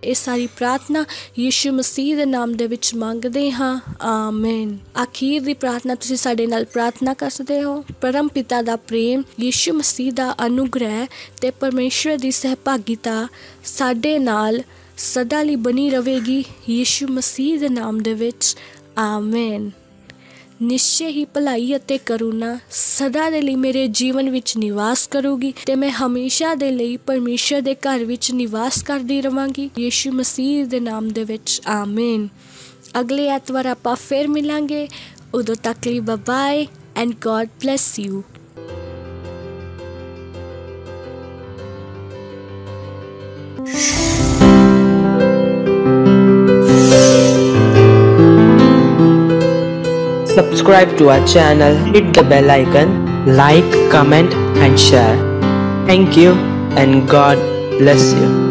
ਇਹ ਸਾਰੀ ਪ੍ਰਾਰਥਨਾ ਯਿਸੂ ਮਸੀਹ ਦੇ ਨਾਮ ਦੇ ਵਿੱਚ ਮੰਗਦੇ ਹਾਂ, ਆਮੀਨ। ਆਖੀਰ ਦੀ ਪ੍ਰਾਰਥਨਾ ਤੁਸੀਂ ਸਾਡੇ ਨਾਲ ਪ੍ਰਾਰਥਨਾ ਕਰ ਸਕਦੇ ਹੋ। ਪਰਮ ਪਿਤਾ ਦਾ ਪ੍ਰੇਮ, ਯਿਸੂ ਮਸੀਹ ਦਾ ਅਨੁਗ੍ਰਹਿ ਤੇ ਪਰਮੇਸ਼ਰ ਦੀ ਸਹਿਭਾਗਿਤਾ ਸਾਡੇ ਨਾਲ ਸਦਾ ਲਈ ਬਣੀ ਰਹੇਗੀ ਯਿਸੂ ਮਸੀਹ ਦੇ ਨਾਮ ਦੇ ਵਿੱਚ, ਆਮੀਨ। ਨਿਸ਼ਚੈ ਹੀ ਭਲਾਈ ਅਤੇ ਕਰੁਣਾ ਸਦਾ ਦੇ ਲਈ ਮੇਰੇ ਜੀਵਨ ਵਿੱਚ ਨਿਵਾਸ ਕਰੂਗੀ ਤੇ ਮੈਂ ਹਮੇਸ਼ਾ ਦੇ ਲਈ ਪਰਮੇਸ਼ਰ ਦੇ ਘਰ ਵਿੱਚ ਨਿਵਾਸ ਕਰਦੀ ਰਵਾਂਗੀ ਯਿਸੂ ਮਸੀਹ ਦੇ ਨਾਮ ਦੇ ਵਿੱਚ, ਆਮੀਨ। ਅਗਲੇ ਐਤਵਾਰ ਆਪਾਂ ਫਿਰ ਮਿਲਾਂਗੇ। ਉਦੋਂ ਤੱਕ ਲਈ bye and God bless you. Subscribe to our channel, hit the bell icon, like, comment and share. Thank you and God bless you.